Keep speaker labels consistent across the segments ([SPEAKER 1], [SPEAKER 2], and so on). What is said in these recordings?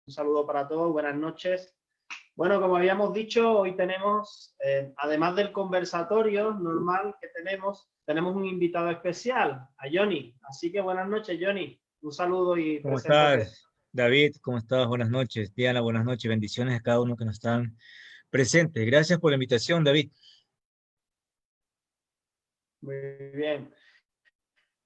[SPEAKER 1] Un saludo para todos, buenas noches. Bueno, como habíamos dicho, hoy tenemos, además del conversatorio normal que tenemos un invitado especial, a Johnny. Así que buenas noches, Johnny. Un saludo y
[SPEAKER 2] ¿Cómo
[SPEAKER 1] preséntate.
[SPEAKER 2] estás, David? ¿Cómo estás? Buenas noches. Diana, buenas noches. Bendiciones a cada uno que nos están presentes. Gracias por la invitación, David.
[SPEAKER 1] Muy bien.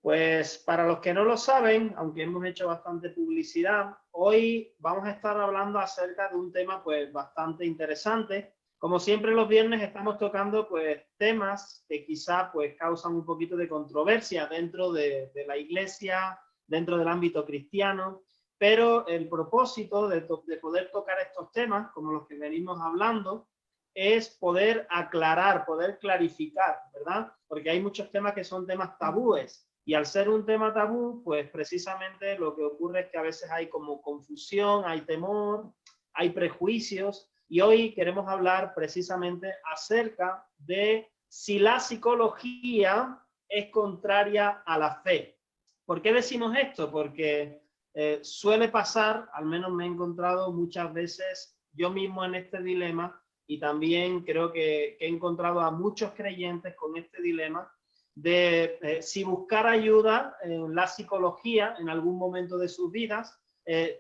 [SPEAKER 1] Pues para los que no lo saben, aunque hemos hecho bastante publicidad, hoy vamos a estar hablando acerca de un tema pues bastante interesante. Como siempre los viernes estamos tocando pues temas que quizá pues causan un poquito de controversia dentro de la iglesia, dentro del ámbito cristiano, pero el propósito de poder tocar estos temas, como los que venimos hablando, es poder aclarar, poder clarificar, ¿verdad? Porque hay muchos temas que son temas tabúes. Y al ser un tema tabú, pues precisamente lo que ocurre es que a veces hay como confusión, hay temor, hay prejuicios. Y hoy queremos hablar precisamente acerca de si la psicología es contraria a la fe. ¿Por qué decimos esto? Porque suele pasar, al menos me he encontrado muchas veces yo mismo en este dilema, y también creo que he encontrado a muchos creyentes con este dilema de si buscar ayuda en la psicología en algún momento de sus vidas,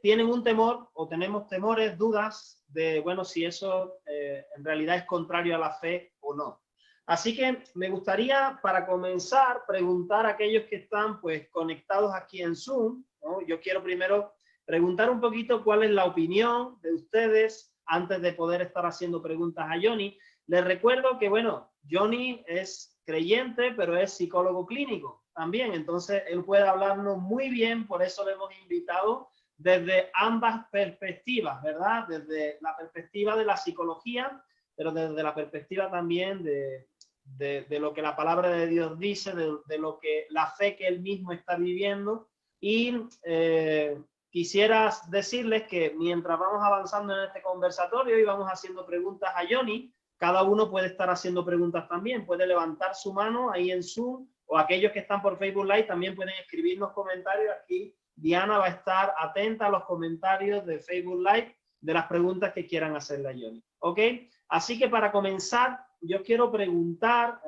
[SPEAKER 1] tienen un temor o tenemos temores, dudas de, bueno, si eso en realidad es contrario a la fe o no. Así que me gustaría, para comenzar, preguntar a aquellos que están pues conectados aquí en Zoom, ¿no? Yo quiero primero preguntar un poquito cuál es la opinión de ustedes antes de poder estar haciendo preguntas a Johnny. Les recuerdo que, bueno, Johnny es creyente, pero es psicólogo clínico también, entonces él puede hablarnos muy bien, por eso le hemos invitado desde ambas perspectivas, ¿verdad? Desde la perspectiva de la psicología, pero desde la perspectiva también de lo que la palabra de Dios dice, de lo que la fe que él mismo está viviendo. Y quisiera decirles que mientras vamos avanzando en este conversatorio y vamos haciendo preguntas a Johnny, cada uno puede estar haciendo preguntas también, puede levantar su mano ahí en Zoom, o aquellos que están por Facebook Live también pueden escribirnos comentarios. Aquí Diana va a estar atenta a los comentarios de Facebook Live de las preguntas que quieran hacerle a Johnny. ¿Ok? Así que para comenzar, yo quiero preguntar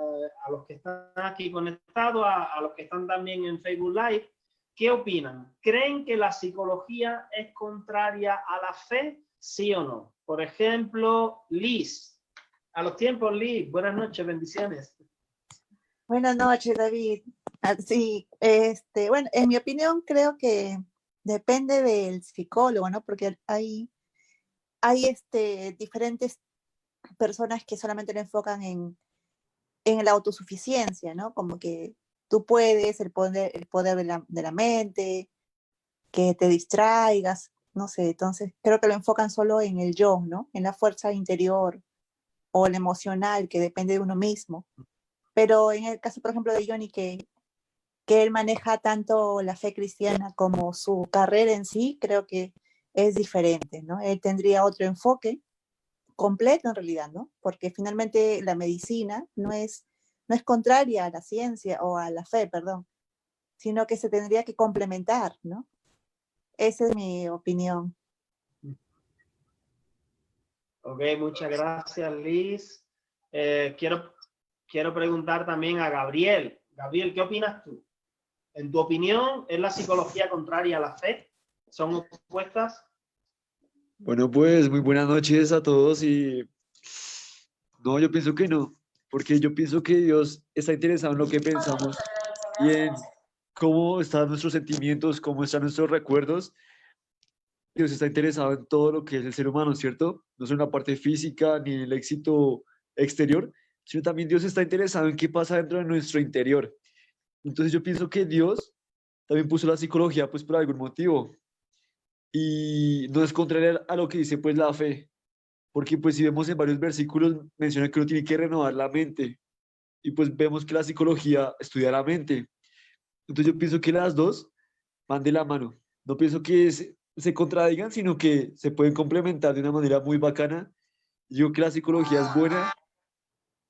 [SPEAKER 1] a los que están aquí conectados, a los que están también en Facebook Live, ¿qué opinan? ¿Creen que la psicología es contraria a la fe? ¿Sí o no? Por ejemplo, Liz. A los tiempos, Liz. Buenas noches, bendiciones.
[SPEAKER 3] Buenas noches, David. Sí, bueno, en mi opinión creo que depende del psicólogo, ¿no? Porque hay diferentes personas que solamente lo enfocan en la autosuficiencia, ¿no? Como que tú puedes, el poder de la mente, que te distraigas, no sé. Entonces creo que lo enfocan solo en el yo, ¿no? En la fuerza interior o el emocional, que depende de uno mismo. Pero en el caso, por ejemplo, de Johnny, que él maneja tanto la fe cristiana como su carrera en sí, creo que es diferente, ¿no? Él tendría otro enfoque completo en realidad, ¿no? Porque finalmente la medicina no es contraria a la ciencia o a la fe, perdón, sino que se tendría que complementar, ¿no? Esa es mi opinión.
[SPEAKER 1] Ok, muchas gracias, Liz. Quiero preguntar también a Gabriel. Gabriel, ¿qué opinas tú? En tu opinión, ¿es la psicología contraria a la fe? ¿Son opuestas?
[SPEAKER 4] Bueno, pues muy buenas noches a todos y no, yo pienso que no, porque yo pienso que Dios está interesado en lo que pensamos y en cómo están nuestros sentimientos, cómo están nuestros recuerdos. Dios está interesado en todo lo que es el ser humano, ¿cierto? No solo en la parte física ni en el éxito exterior, sino también Dios está interesado en qué pasa dentro de nuestro interior. Entonces yo pienso que Dios también puso la psicología pues por algún motivo y no es contrario a lo que dice pues la fe. Porque pues si vemos en varios versículos menciona que uno tiene que renovar la mente y pues vemos que la psicología estudia la mente. Entonces yo pienso que las dos van de la mano. No pienso que se contradigan, sino que se pueden complementar de una manera muy bacana. Yo creo que la psicología es buena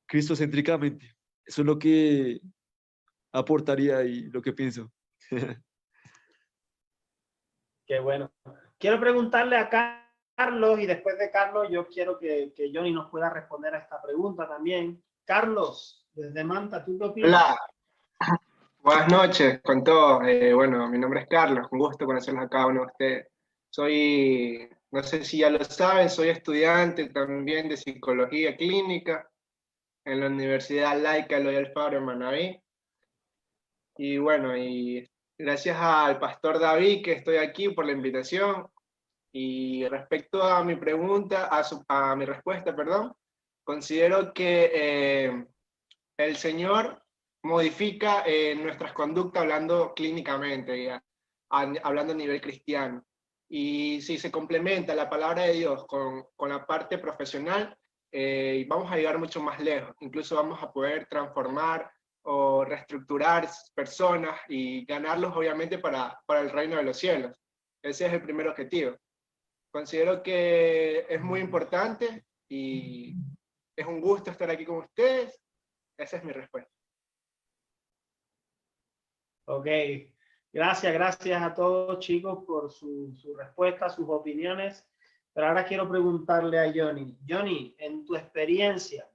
[SPEAKER 4] cristocéntricamente. Eso es lo que aportaría y lo que pienso.
[SPEAKER 1] Qué bueno. quiero preguntarle a Carlos, y después de Carlos yo quiero que Johnny nos pueda responder a esta pregunta también. Carlos, desde Manta, ¿tú qué opinas?
[SPEAKER 5] Hola, buenas noches con todos. Bueno, mi nombre es Carlos, un gusto conocerlos a cada uno de ustedes. Soy, no sé si ya lo saben, soy estudiante también de psicología clínica en la Universidad Laica Eloy Alfaro en Manabí. Y bueno, y gracias al pastor David que estoy aquí por la invitación. Y respecto a mi pregunta, a mi respuesta, perdón, considero que el Señor modifica nuestras conductas hablando clínicamente, ya, hablando a nivel cristiano. Y si se complementa la palabra de Dios con la parte profesional, vamos a llegar mucho más lejos. Incluso vamos a poder transformar o reestructurar personas y ganarlos obviamente para el reino de los cielos. Ese es el primer objetivo. Considero que es muy importante y es un gusto estar aquí con ustedes. Esa es mi respuesta.
[SPEAKER 1] Ok, gracias a todos chicos por su respuesta, sus opiniones. Pero ahora quiero preguntarle a Johnny. Johnny, en tu experiencia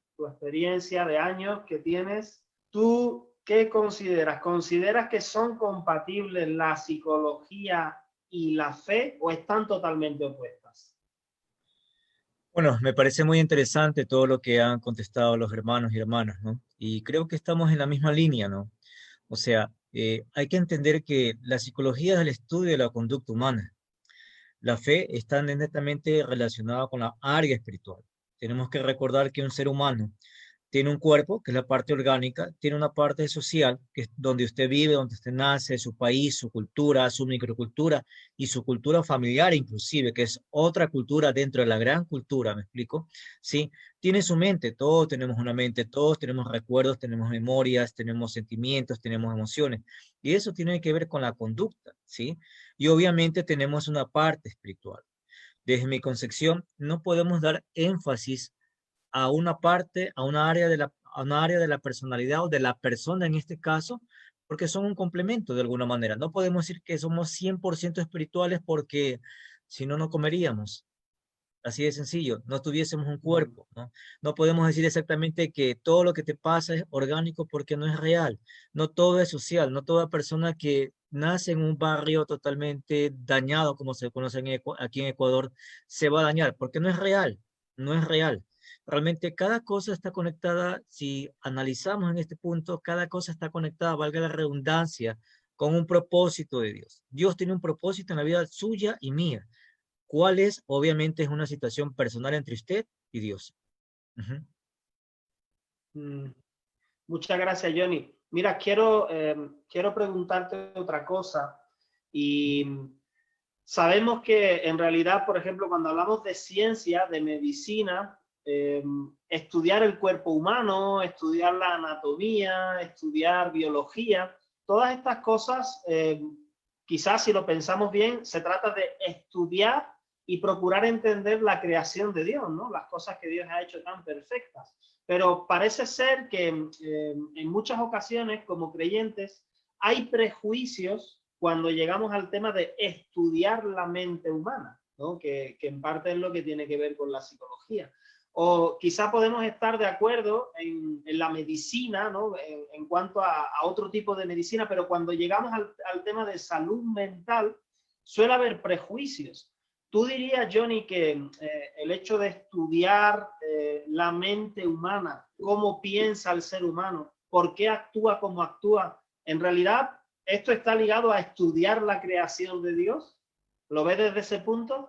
[SPEAKER 1] de años que tienes, ¿tú qué consideras? ¿Consideras que son compatibles la psicología y la fe o están totalmente opuestas?
[SPEAKER 2] Bueno, me parece muy interesante todo lo que han contestado los hermanos y hermanas, ¿no? Y creo que estamos en la misma línea, ¿no? O sea, hay que entender que la psicología es el estudio de la conducta humana. La fe está netamente relacionada con la área espiritual. Tenemos que recordar que un ser humano tiene un cuerpo, que es la parte orgánica, tiene una parte social, que es donde usted vive, donde usted nace, su país, su cultura, su microcultura y su cultura familiar inclusive, que es otra cultura dentro de la gran cultura, ¿me explico? Sí, tiene su mente, todos tenemos una mente, todos tenemos recuerdos, tenemos memorias, tenemos sentimientos, tenemos emociones, y eso tiene que ver con la conducta, ¿sí? Y obviamente tenemos una parte espiritual. Desde mi concepción, no podemos dar énfasis a una parte, a una área de la personalidad o de la persona en este caso, porque son un complemento de alguna manera. No podemos decir que somos 100% espirituales porque si no, no comeríamos. Así de sencillo, no tuviésemos un cuerpo, ¿no? No podemos decir exactamente que todo lo que te pasa es orgánico porque no es real. No todo es social, no toda persona que nace en un barrio totalmente dañado, como se conoce aquí en Ecuador, se va a dañar, porque no es real, no es real. Realmente cada cosa está conectada, si analizamos en este punto, cada cosa está conectada, valga la redundancia, con un propósito de Dios. Dios tiene un propósito en la vida suya y mía. ¿Cuál es? Obviamente es una situación personal entre usted y Dios.
[SPEAKER 1] Muchas gracias, Johnny. Mira, quiero preguntarte otra cosa. Y sabemos que en realidad, por ejemplo, cuando hablamos de ciencia, de medicina, estudiar el cuerpo humano, estudiar la anatomía, estudiar biología, todas estas cosas, quizás si lo pensamos bien, se trata de estudiar y procurar entender la creación de Dios, ¿no? Las cosas que Dios ha hecho tan perfectas. Pero parece ser que en muchas ocasiones, como creyentes, hay prejuicios cuando llegamos al tema de estudiar la mente humana, ¿no? Que en parte es lo que tiene que ver con la psicología. O quizá podemos estar de acuerdo en la medicina, ¿no? En cuanto a otro tipo de medicina, pero cuando llegamos al tema de salud mental, suele haber prejuicios. ¿Tú dirías, Johnny, que el hecho de estudiar la mente humana, cómo piensa el ser humano, por qué actúa como actúa, en realidad esto está ligado a estudiar la creación de Dios? ¿Lo ves desde ese punto?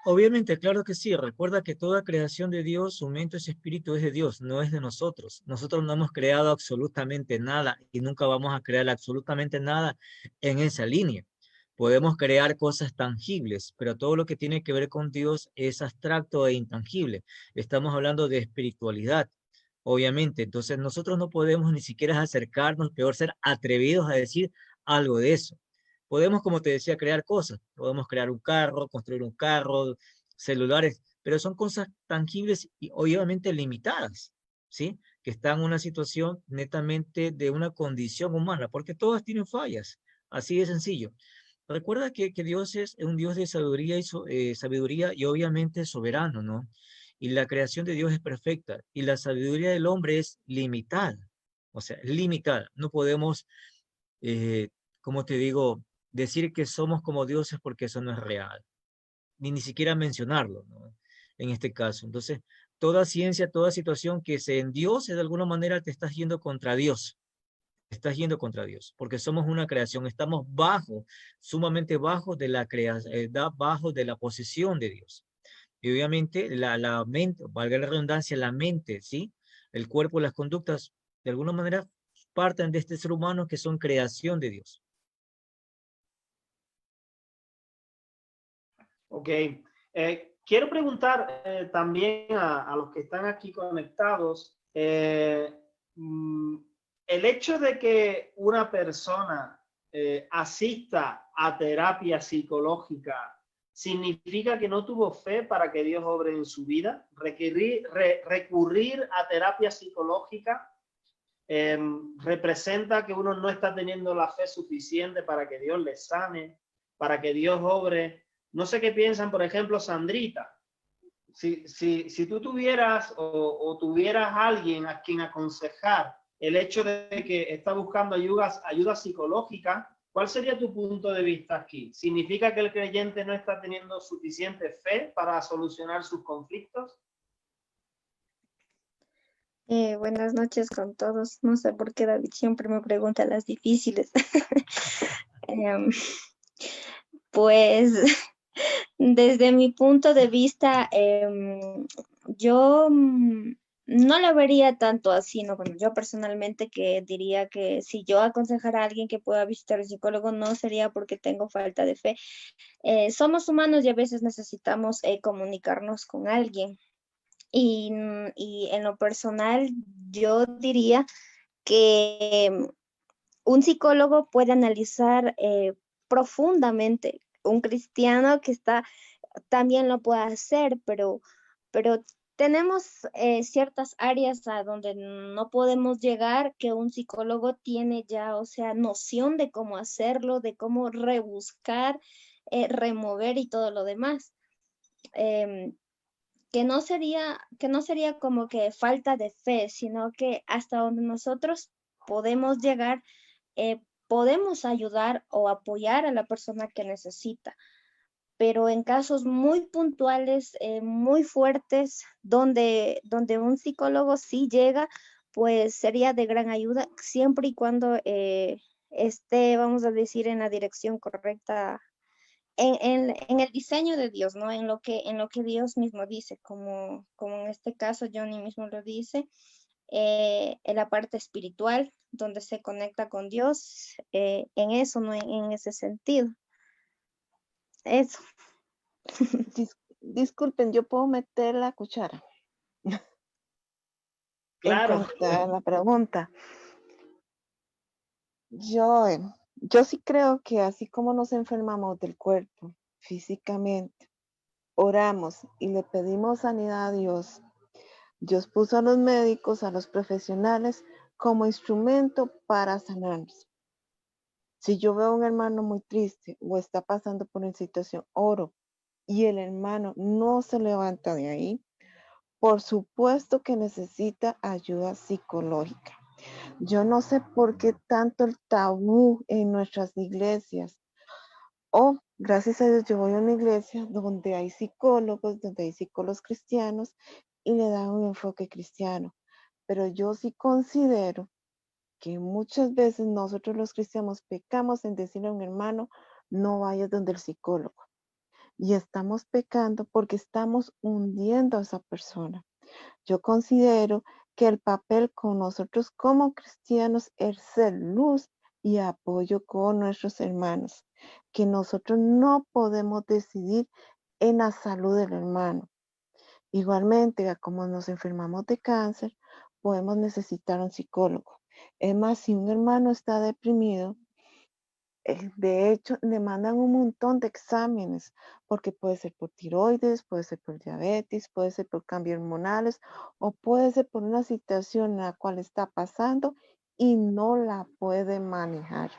[SPEAKER 2] Obviamente, claro que sí. Recuerda que toda creación de Dios, su mente, ese espíritu es de Dios, no es de nosotros. Nosotros no hemos creado absolutamente nada y nunca vamos a crear absolutamente nada en esa línea. Podemos crear cosas tangibles, pero todo lo que tiene que ver con Dios es abstracto e intangible. Estamos hablando de espiritualidad, obviamente. Entonces nosotros no podemos ni siquiera acercarnos, peor ser atrevidos a decir algo de eso. Podemos, como te decía, crear cosas. Podemos crear un carro, construir un carro, celulares, pero son cosas tangibles y obviamente limitadas, ¿sí? Que están en una situación netamente de una condición humana, porque todas tienen fallas, así de sencillo. Recuerda que Dios es un Dios de sabiduría sabiduría y obviamente soberano, ¿no? Y la creación de Dios es perfecta y la sabiduría del hombre es limitada, o sea, limitada. No podemos, eh, como te digo, decir que somos como dioses porque eso no es real, ni siquiera mencionarlo, ¿no? En este caso. Entonces, toda ciencia, toda situación que se endiose de alguna manera te estás yendo contra Dios. Te estás yendo contra Dios, porque somos una creación, estamos bajo, sumamente bajo de la bajo de la posesión de Dios. Y obviamente la mente, valga la redundancia, la mente, ¿sí? El cuerpo, las conductas, de alguna manera parten de este ser humano que son creación de Dios.
[SPEAKER 1] Ok. Quiero preguntar también a los que están aquí conectados, mm, el hecho de que una persona asista a terapia psicológica, ¿significa que no tuvo fe para que Dios obre en su vida? Recurrir a terapia psicológica representa que uno no está teniendo la fe suficiente para que Dios le sane, para que Dios obre. No sé qué piensan, por ejemplo, Sandrita. Si tú tuvieras o tuvieras alguien a quien aconsejar el hecho de que está buscando ayuda psicológica, ¿cuál sería tu punto de vista aquí? ¿Significa que el creyente no está teniendo suficiente fe para solucionar sus conflictos?
[SPEAKER 6] Buenas noches con todos. No sé por qué David siempre me pregunta las difíciles. Em, pues desde mi punto de vista, yo no lo vería tanto así, ¿no? Bueno, yo personalmente que diría que si yo aconsejara a alguien que pueda visitar un psicólogo, no sería porque tengo falta de fe. Somos humanos y a veces necesitamos comunicarnos con alguien. Y en lo personal, yo diría que un psicólogo puede analizar profundamente. Un cristiano que está también lo puede hacer, pero tenemos ciertas áreas a donde no podemos llegar que un psicólogo tiene ya, o sea, noción de cómo hacerlo, de cómo rebuscar, remover y todo lo demás. Em, que no sería como que falta de fe, sino que hasta donde nosotros podemos llegar, podemos ayudar o apoyar a la persona que necesita. Pero en casos muy puntuales, muy fuertes, donde un psicólogo sí llega, pues sería de gran ayuda siempre y cuando esté, vamos a decir, en la dirección correcta en el diseño de Dios, ¿no? En lo que Dios mismo dice, como en este caso Johnny mismo lo dice, en la parte espiritual, donde se conecta con Dios, en eso, ¿no? En ese sentido. Eso.
[SPEAKER 3] Disculpen, ¿yo puedo meter la cuchara en
[SPEAKER 1] Claro.
[SPEAKER 3] cuanto a la pregunta? Yo sí creo que así como nos enfermamos del cuerpo físicamente, oramos y le pedimos sanidad a Dios. Dios puso a los médicos, a los profesionales como instrumento para sanarnos. Si yo veo a un hermano muy triste o está pasando por una situación, oro y el hermano no se levanta de ahí, por supuesto que necesita ayuda psicológica. Yo no sé por qué tanto el tabú en nuestras iglesias. Gracias a Dios, yo voy a una iglesia donde hay psicólogos cristianos y le dan un enfoque cristiano. Pero yo sí considero que muchas veces nosotros los cristianos pecamos en decirle a un hermano, no vayas donde el psicólogo. Y estamos pecando porque estamos hundiendo a esa persona. Yo considero que el papel con nosotros como cristianos es ser luz y apoyo con nuestros hermanos, que nosotros no podemos decidir en la salud del hermano. Igualmente, como nos enfermamos de cáncer, podemos necesitar un psicólogo. Es más, si un hermano está deprimido, de hecho, le mandan un montón de exámenes, porque puede ser por tiroides, puede ser por diabetes, puede ser por cambios hormonales, o puede ser por una situación en la cual está pasando y no la puede manejar.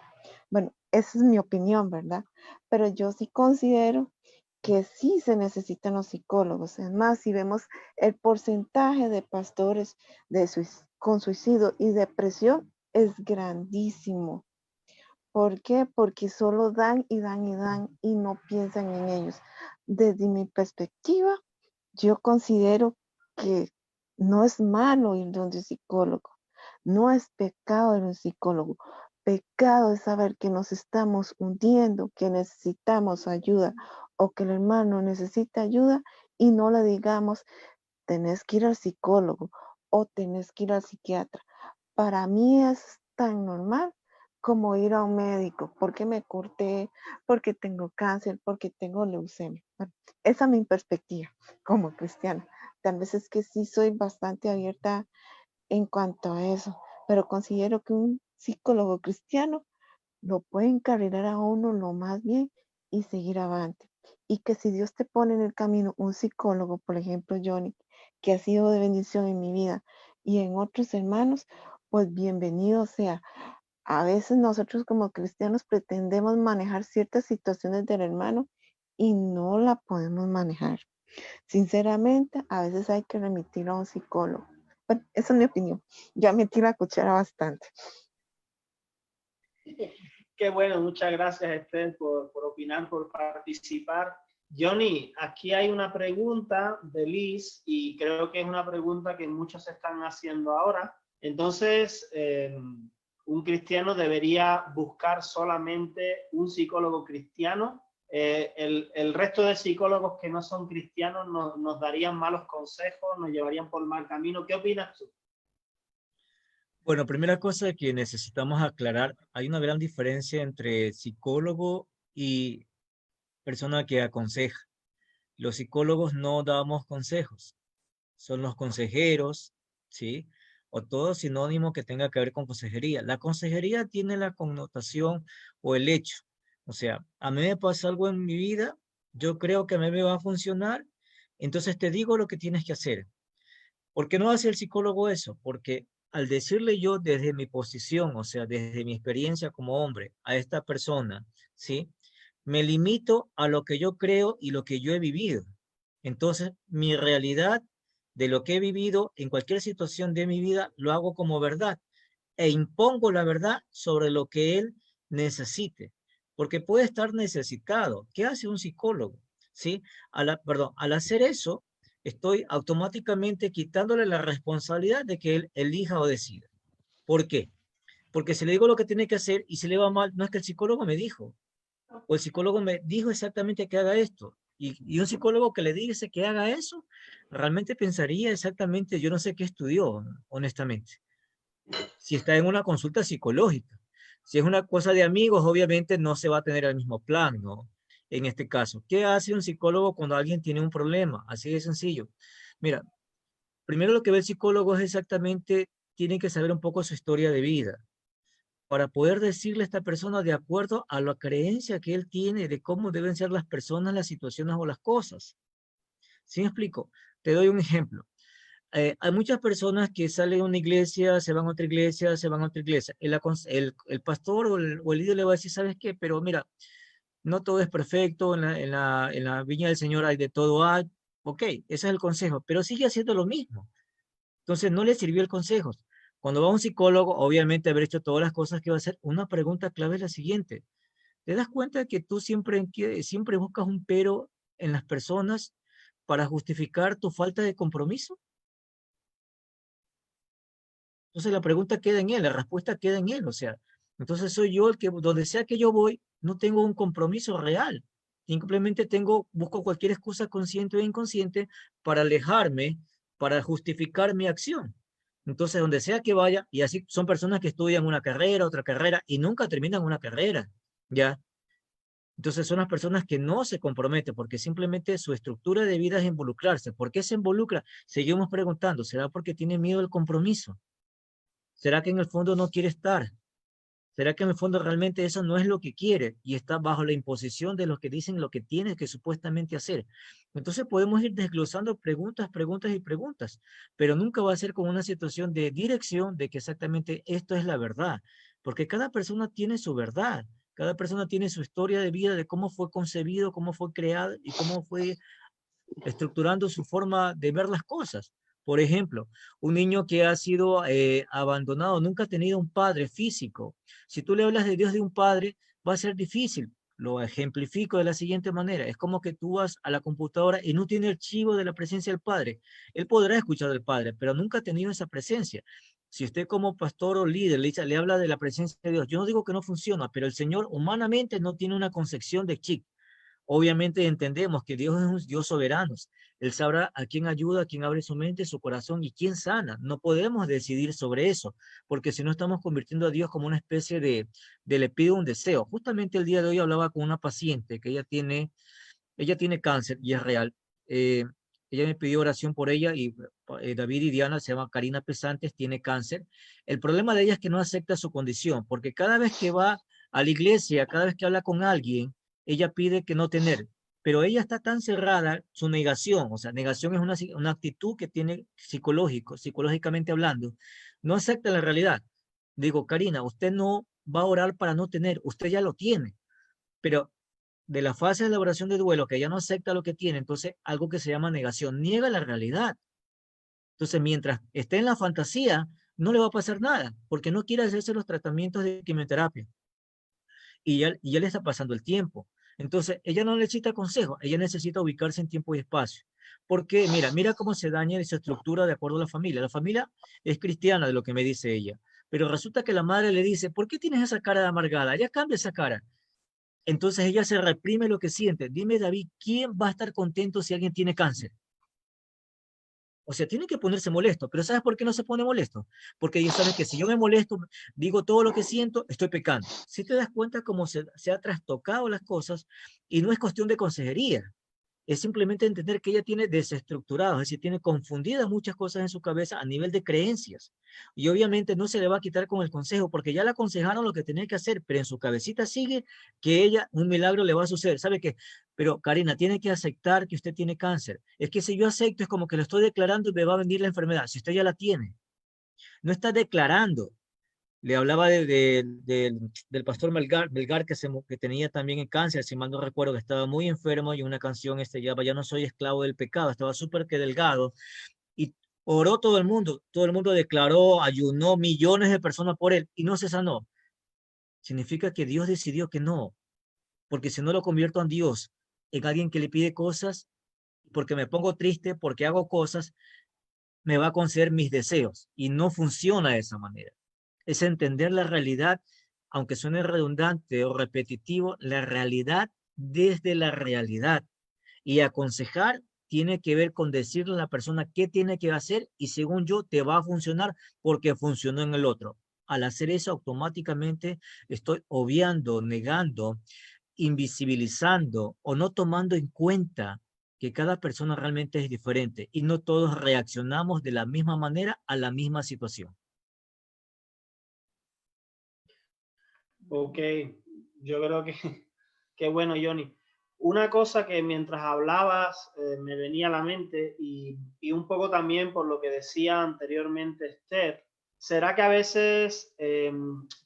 [SPEAKER 3] Bueno, esa es mi opinión, ¿verdad? Pero yo sí considero que sí se necesitan los psicólogos. Es más, si vemos el porcentaje de pastores con suicidio y depresión es grandísimo. ¿Por qué? Porque solo dan y dan y dan y no piensan en ellos. Desde mi perspectiva, yo considero que no es malo ir donde un psicólogo, no es pecado ir a un psicólogo. Pecado es saber que nos estamos hundiendo, que necesitamos ayuda o que el hermano necesita ayuda y no le digamos, tenés que ir al psicólogo o tenés que ir al psiquiatra. Para mí es tan normal como ir a un médico, porque me corté, porque tengo cáncer, porque tengo leucemia. Bueno, esa es mi perspectiva como cristiana. Tal vez es que sí soy bastante abierta en cuanto a eso, pero considero que un psicólogo cristiano lo puede encaminar a uno lo más bien y seguir adelante. Y que si Dios te pone en el camino un psicólogo, por ejemplo, Johnny, que ha sido de bendición en mi vida y en otros hermanos, pues bienvenido sea. A veces nosotros como cristianos pretendemos manejar ciertas situaciones del hermano y no la podemos manejar. Sinceramente, a veces hay que remitirlo a un psicólogo. Bueno, esa es mi opinión. Ya metí la cuchara bastante.
[SPEAKER 1] Qué bueno, muchas gracias, Esther, por opinar, por participar. Johnny, aquí hay una pregunta de Liz y creo que es una pregunta que muchos están haciendo ahora. Entonces, ¿un cristiano debería buscar solamente un psicólogo cristiano? El resto de psicólogos que no son cristianos nos darían malos consejos, nos llevarían por mal camino. ¿Qué opinas tú?
[SPEAKER 2] Bueno, primera cosa que necesitamos aclarar, hay una gran diferencia entre psicólogo y persona que aconseja. Los psicólogos no damos consejos, son los consejeros, ¿sí? O todo sinónimo que tenga que ver con consejería. La consejería tiene la connotación o el hecho. O sea, a mí me pasa algo en mi vida, yo creo que a mí me va a funcionar, entonces te digo lo que tienes que hacer. ¿Por qué no hace el psicólogo eso? Porque al decirle yo desde mi posición, o sea, desde mi experiencia como hombre, a esta persona, ¿sí? Me limito a lo que yo creo y lo que yo he vivido. Entonces, mi realidad de lo que he vivido en cualquier situación de mi vida lo hago como verdad e impongo la verdad sobre lo que él necesite, porque puede estar necesitado. ¿Qué hace un psicólogo? ¿Sí? Al hacer eso, estoy automáticamente quitándole la responsabilidad de que él elija o decida. ¿Por qué? Porque si le digo lo que tiene que hacer y si le va mal, no es que el psicólogo me dijo, o el psicólogo me dijo exactamente que haga esto. Y un psicólogo que le dice que haga eso, realmente pensaría exactamente, yo no sé qué estudió, honestamente. Si está en una consulta psicológica. Si es una cosa de amigos, obviamente no se va a tener el mismo plan, ¿no? En este caso, ¿qué hace un psicólogo cuando alguien tiene un problema? Así de sencillo. Mira, primero lo que ve el psicólogo es exactamente, tiene que saber un poco su historia de vida para poder decirle a esta persona de acuerdo a la creencia que él tiene de cómo deben ser las personas, las situaciones o las cosas. ¿Sí me explico? Te doy un ejemplo. Hay muchas personas que salen de una iglesia, se van a otra iglesia, se van a otra iglesia. El pastor o el líder le va a decir, ¿sabes qué? Pero mira, no todo es perfecto, en la viña del Señor hay de todo hay. Ok, ese es el consejo, pero sigue haciendo lo mismo. Entonces no le sirvió el consejo. Cuando va a un psicólogo, obviamente haber hecho todas las cosas que va a hacer, una pregunta clave es la siguiente. ¿Te das cuenta que tú siempre buscas un pero en las personas para justificar tu falta de compromiso? Entonces la pregunta queda en él, la respuesta queda en él, o sea, entonces soy yo el que, donde sea que yo voy, no tengo un compromiso real. Simplemente busco cualquier excusa consciente o inconsciente para alejarme, para justificar mi acción. Entonces, donde sea que vaya, y así son personas que estudian una carrera, otra carrera, y nunca terminan una carrera, ¿ya? Entonces son las personas que no se comprometen porque simplemente su estructura de vida es involucrarse. ¿Por qué se involucra? Seguimos preguntando, ¿será porque tiene miedo al compromiso? ¿Será que en el fondo no quiere estar? ¿Será que en el fondo realmente eso no es lo que quiere y está bajo la imposición de los que dicen lo que tiene que supuestamente hacer? Entonces podemos ir desglosando preguntas, preguntas y preguntas, pero nunca va a ser con una situación de dirección de que exactamente esto es la verdad, porque cada persona tiene su verdad. Cada persona tiene su historia de vida, de cómo fue concebido, cómo fue creado y cómo fue estructurando su forma de ver las cosas. Por ejemplo, un niño que ha sido abandonado, nunca ha tenido un padre físico. Si tú le hablas de Dios de un padre, va a ser difícil. Lo ejemplifico de la siguiente manera. Es como que tú vas a la computadora y no tiene archivo de la presencia del Padre. Él podrá escuchar del Padre, pero nunca ha tenido esa presencia. Si usted como pastor o líder le habla de la presencia de Dios, yo no digo que no funciona, pero el Señor humanamente no tiene una concepción de chip. Obviamente entendemos que Dios es un Dios soberano. Él sabrá a quién ayuda, a quién abre su mente, su corazón y quién sana. No podemos decidir sobre eso, porque si no estamos convirtiendo a Dios como una especie de le pido un deseo. Justamente el día de hoy hablaba con una paciente que ella tiene cáncer y es real. Eh, ella me pidió oración por ella y David y Diana, se llama Karina Pesantes, tiene cáncer. El problema de ella es que no acepta su condición, porque cada vez que va a la iglesia, cada vez que habla con alguien, ella pide que no tener, pero ella está tan cerrada, su negación, o sea, negación es una actitud que tiene psicológicamente hablando, no acepta la realidad. Digo, Karina, usted no va a orar para no tener, usted ya lo tiene, pero de la fase de elaboración de duelo, que ella no acepta lo que tiene, entonces algo que se llama negación, niega la realidad. Entonces, mientras esté en la fantasía, no le va a pasar nada, porque no quiere hacerse los tratamientos de quimioterapia. Y ya le está pasando el tiempo. Entonces, ella no necesita consejo, ella necesita ubicarse en tiempo y espacio. Porque, mira cómo se daña esa estructura de acuerdo a la familia. La familia es cristiana, de lo que me dice ella. Pero resulta que la madre le dice, ¿por qué tienes esa cara de amargada? Ya cambia esa cara. Entonces ella se reprime lo que siente. Dime, David, ¿quién va a estar contento si alguien tiene cáncer? O sea, tiene que ponerse molesto, pero ¿sabes por qué no se pone molesto? Porque ellos saben que si yo me molesto, digo todo lo que siento, estoy pecando. Si te das cuenta cómo se ha trastocado las cosas y no es cuestión de consejería, es simplemente entender que ella tiene desestructurado, es decir, tiene confundidas muchas cosas en su cabeza a nivel de creencias. Y obviamente no se le va a quitar con el consejo, porque ya le aconsejaron lo que tenía que hacer, pero en su cabecita sigue que ella, un milagro le va a suceder. ¿Sabe qué? Pero Karina, tiene que aceptar que usted tiene cáncer. Es que si yo acepto, es como que lo estoy declarando y me va a venir la enfermedad. Si usted ya la tiene, no está declarando. Le hablaba del pastor Melgar que tenía también el cáncer, si mal no recuerdo, que estaba muy enfermo y una canción ya no soy esclavo del pecado, estaba súper que delgado y oró todo el mundo declaró, ayunó millones de personas por él y no se sanó. Significa que Dios decidió que no, porque si no lo convierto en Dios, en alguien que le pide cosas, porque me pongo triste, porque hago cosas, me va a conceder mis deseos y no funciona de esa manera. Es entender la realidad, aunque suene redundante o repetitivo, la realidad desde la realidad. Y aconsejar tiene que ver con decirle a la persona qué tiene que hacer y según yo te va a funcionar porque funcionó en el otro. Al hacer eso, automáticamente estoy obviando, negando, invisibilizando o no tomando en cuenta que cada persona realmente es diferente y no todos reaccionamos de la misma manera a la misma situación.
[SPEAKER 1] Ok, yo creo que bueno, Johnny. Una cosa que mientras hablabas me venía a la mente y un poco también por lo que decía anteriormente Esther, será que a veces,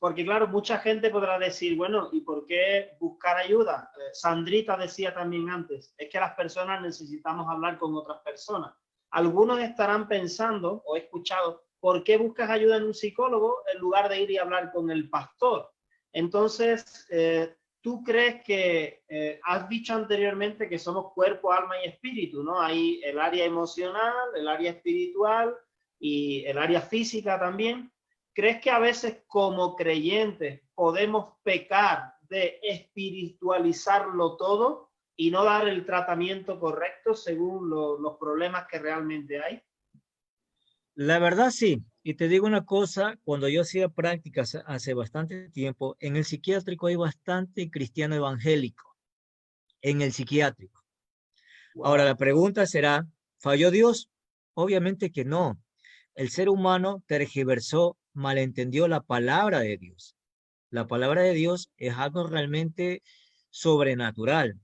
[SPEAKER 1] porque claro, mucha gente podrá decir, bueno, ¿y por qué buscar ayuda? Sandrita decía también antes, es que las personas necesitamos hablar con otras personas. Algunos estarán pensando o he escuchado, ¿por qué buscas ayuda en un psicólogo en lugar de ir y hablar con el pastor? Entonces, ¿tú crees que has dicho anteriormente que somos cuerpo, alma y espíritu, ¿no? Hay el área emocional, el área espiritual y el área física también. ¿Crees que a veces como creyentes podemos pecar de espiritualizarlo todo y no dar el tratamiento correcto según los problemas que realmente hay?
[SPEAKER 2] La verdad sí, y te digo una cosa, cuando yo hacía prácticas hace bastante tiempo, en el psiquiátrico hay bastante cristiano evangélico, en el psiquiátrico. Ahora la pregunta será, ¿falló Dios? Obviamente que no. El ser humano tergiversó, malentendió la palabra de Dios. La palabra de Dios es algo realmente sobrenatural.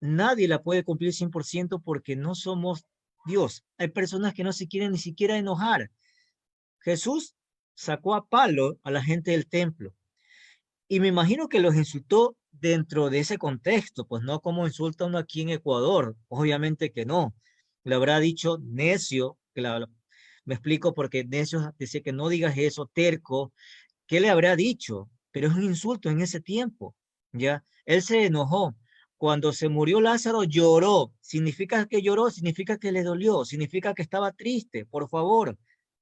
[SPEAKER 2] Nadie la puede cumplir 100% porque no somos Dios. Hay personas que no se quieren ni siquiera enojar. Jesús sacó a palo a la gente del templo. Y me imagino que los insultó dentro de ese contexto, pues no como insulta uno aquí en Ecuador, obviamente que no. Le habrá dicho necio, me explico porque necio dice que no digas eso, terco, ¿qué le habrá dicho? Pero es un insulto en ese tiempo, ¿ya? Él se enojó. Cuando se murió Lázaro, lloró. ¿Significa que lloró? Significa que le dolió, significa que estaba triste, por favor,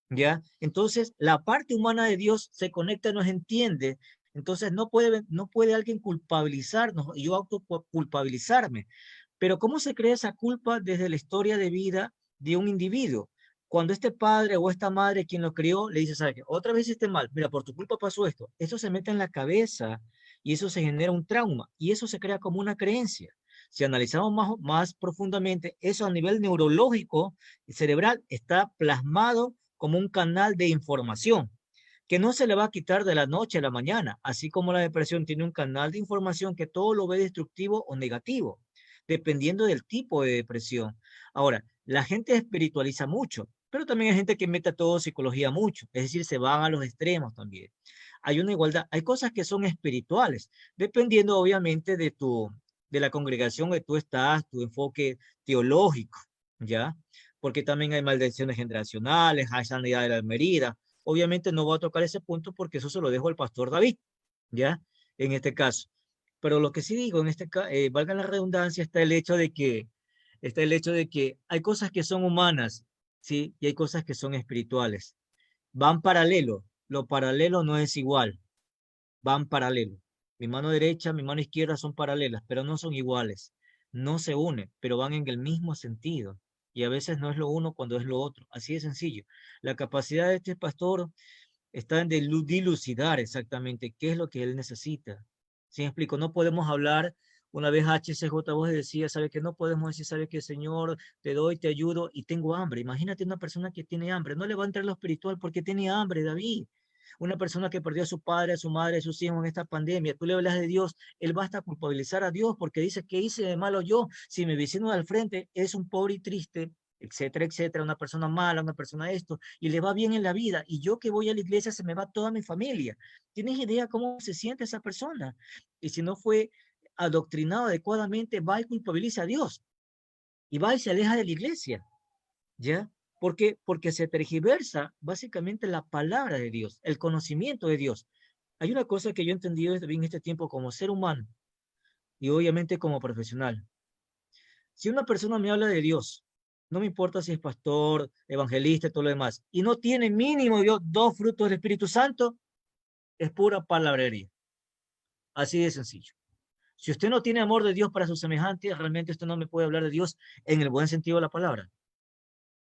[SPEAKER 2] ¿ya? Entonces, la parte humana de Dios se conecta, nos entiende. Entonces, no puede alguien culpabilizarnos y yo autoculpabilizarme. Pero ¿cómo se crea esa culpa desde la historia de vida de un individuo? Cuando este padre o esta madre quien lo crió le dice, ¿sabes qué? Otra vez hiciste mal, mira, por tu culpa pasó esto. Eso se mete en la cabeza y eso se genera un trauma y eso se crea como una creencia. Si analizamos más profundamente, eso a nivel neurológico y cerebral está plasmado como un canal de información que no se le va a quitar de la noche a la mañana, así como la depresión tiene un canal de información que todo lo ve destructivo o negativo, dependiendo del tipo de depresión. Ahora, la gente espiritualiza mucho, pero también hay gente que mete a todo psicología mucho, es decir, se van a los extremos también. Hay una igualdad, hay cosas que son espirituales, dependiendo obviamente de la congregación que tú estás, tu enfoque teológico, ¿ya? Porque también hay maldiciones generacionales, hay sanidad de la herida. Obviamente no voy a tocar ese punto porque eso se lo dejo al pastor David, ¿ya? En este caso. Pero lo que sí digo, en este caso, valga la redundancia, está el hecho de que hay cosas que son humanas, ¿sí? Y hay cosas que son espirituales. Van paralelo. Lo paralelo no es igual. Van paralelo. Mi mano derecha, mi mano izquierda son paralelas, pero no son iguales. No se unen, pero van en el mismo sentido. Y a veces no es lo uno cuando es lo otro. Así de sencillo. La capacidad de este pastor está en dilucidar exactamente qué es lo que él necesita. ¿Sí me explico? No podemos hablar, una vez HCJ vos decía, ¿sabe que no podemos decir, sabe que Señor, te doy, te ayudo y tengo hambre? Imagínate una persona que tiene hambre, no le va a entrar lo espiritual porque tiene hambre, David. Una persona que perdió a su padre, a su madre, a sus hijos en esta pandemia, tú le hablas de Dios, él va hasta culpabilizar a Dios porque dice, ¿qué hice de malo yo? Si mi vecino de al frente es un pobre y triste, etcétera, etcétera, una persona mala, una persona esto, y le va bien en la vida, y yo que voy a la iglesia se me va toda mi familia. ¿Tienes idea cómo se siente esa persona? Y si no fue adoctrinado adecuadamente, va y culpabiliza a Dios, y va y se aleja de la iglesia, ¿ya? ¿Por qué? Porque se tergiversa básicamente la palabra de Dios, el conocimiento de Dios. Hay una cosa que yo he entendido en este tiempo como ser humano y obviamente como profesional. Si una persona me habla de Dios, no me importa si es pastor, evangelista y todo lo demás, y no tiene mínimo yo 2 frutos del Espíritu Santo, es pura palabrería. Así de sencillo. Si usted no tiene amor de Dios para sus semejantes, realmente usted no me puede hablar de Dios en el buen sentido de la palabra.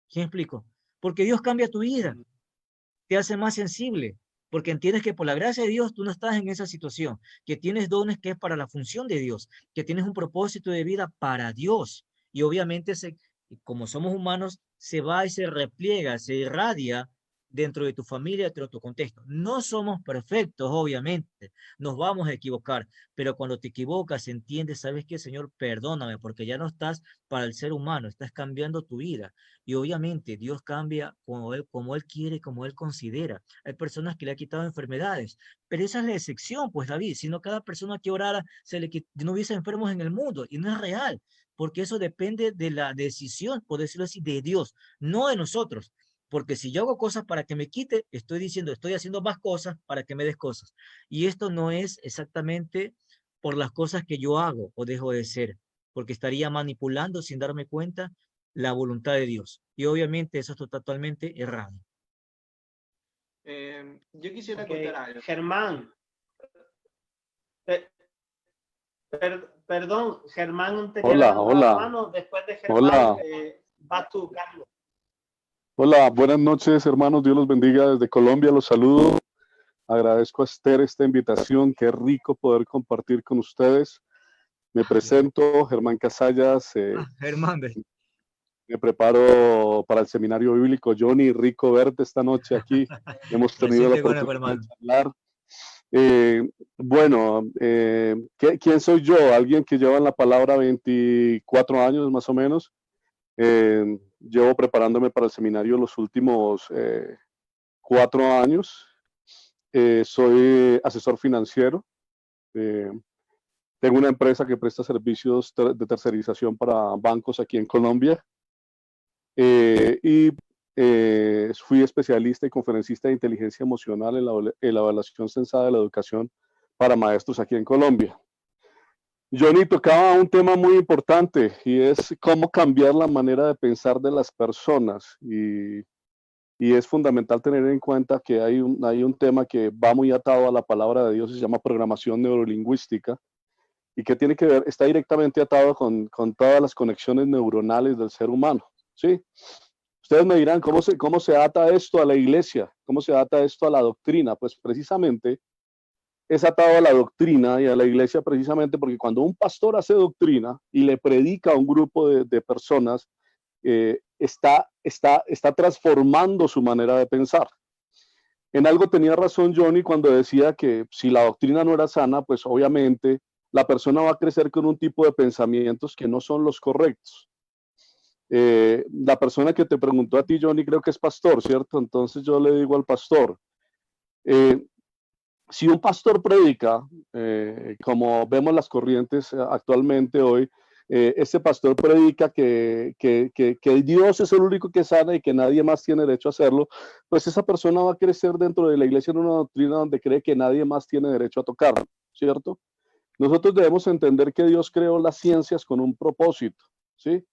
[SPEAKER 2] ¿Sí me explico? Porque Dios cambia tu vida, te hace más sensible, porque entiendes que por la gracia de Dios tú no estás en esa situación, que tienes dones que es para la función de Dios, que tienes un propósito de vida para Dios. Y obviamente, como somos humanos, se va y se repliega, se irradia dentro de tu familia, dentro de tu contexto. No somos perfectos, obviamente, nos vamos a equivocar, pero cuando te equivocas, entiendes, ¿sabes qué, Señor? Perdóname, porque ya no estás para el ser humano, estás cambiando tu vida. Y obviamente Dios cambia como él quiere, como Él considera. Hay personas que le ha quitado enfermedades, pero esa es la excepción, pues David, si no cada persona que orara no hubiese enfermos en el mundo, y no es real, porque eso depende de la decisión, por decirlo así, de Dios, no de nosotros. Porque si yo hago cosas para que me quite, estoy diciendo, estoy haciendo más cosas para que me des cosas. Y esto no es exactamente por las cosas que yo hago o dejo de ser, porque estaría manipulando sin darme cuenta la voluntad de Dios. Y obviamente eso está totalmente errado.
[SPEAKER 5] Yo quisiera
[SPEAKER 1] Ok,
[SPEAKER 5] contar algo.
[SPEAKER 1] Germán, perdón, Germán tenía
[SPEAKER 7] Hola,
[SPEAKER 1] levantado la
[SPEAKER 7] hola,
[SPEAKER 1] mano. Después de Germán,
[SPEAKER 7] hola,
[SPEAKER 1] vas tú, Carlos.
[SPEAKER 7] hola, buenas noches, hermanos, Dios los bendiga desde Colombia, los saludo, agradezco a Esther esta invitación, qué rico poder compartir con ustedes. Me presento, Germán Casallas,
[SPEAKER 2] Germán,
[SPEAKER 7] me preparo para el seminario bíblico. Johnny, rico verte esta noche aquí, hemos tenido la
[SPEAKER 2] reciente con el
[SPEAKER 7] oportunidad de
[SPEAKER 2] hermano.
[SPEAKER 7] charlar. Bueno, ¿quién soy yo? Alguien que lleva en la palabra 24 años más o menos. Llevo preparándome para el seminario los últimos 4 años. Soy asesor financiero. Tengo una empresa que presta servicios de tercerización para bancos aquí en Colombia. Fui especialista y conferencista de inteligencia emocional en la evaluación censada de la educación para maestros aquí en Colombia. Johnny tocaba un tema muy importante y es cómo cambiar la manera de pensar de las personas, y es fundamental tener en cuenta que hay un tema que va muy atado a la palabra de Dios y se llama programación neurolingüística, y que tiene que ver, está directamente atado con todas las conexiones neuronales del ser humano, ¿sí? Ustedes me dirán, ¿cómo se ata esto a la iglesia? ¿Cómo se ata esto a la doctrina? Pues precisamente es atado a la doctrina y a la iglesia precisamente porque cuando un pastor hace doctrina y le predica a un grupo de personas, está transformando su manera de pensar. En algo tenía razón Johnny cuando decía que si la doctrina no era sana, pues obviamente la persona va a crecer con un tipo de pensamientos que no son los correctos. La persona que te preguntó a ti, Johnny, creo que es pastor, ¿cierto? Entonces yo le digo al pastor, si un pastor predica, como vemos las corrientes actualmente hoy, este pastor predica que Dios es el único que sana y que nadie más tiene derecho a hacerlo, pues esa persona va a crecer dentro de la iglesia en una doctrina donde cree que nadie más tiene derecho a tocarlo, ¿cierto? Nosotros debemos entender que Dios creó las ciencias con un propósito, ¿sí?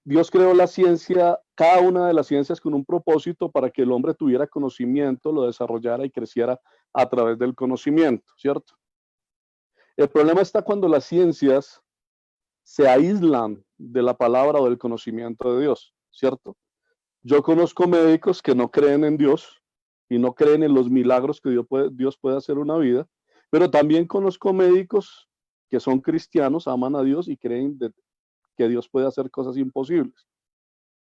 [SPEAKER 7] Dios creó la ciencia, cada una de las ciencias con un propósito para que el hombre tuviera conocimiento, lo desarrollara y creciera a través del conocimiento, ¿cierto? El problema está cuando las ciencias se aíslan de la palabra o del conocimiento de Dios, ¿cierto? Yo conozco médicos que no creen en Dios y no creen en los milagros que Dios puede hacer en una vida, pero también conozco médicos que son cristianos, aman a Dios y creen que Dios puede hacer cosas imposibles.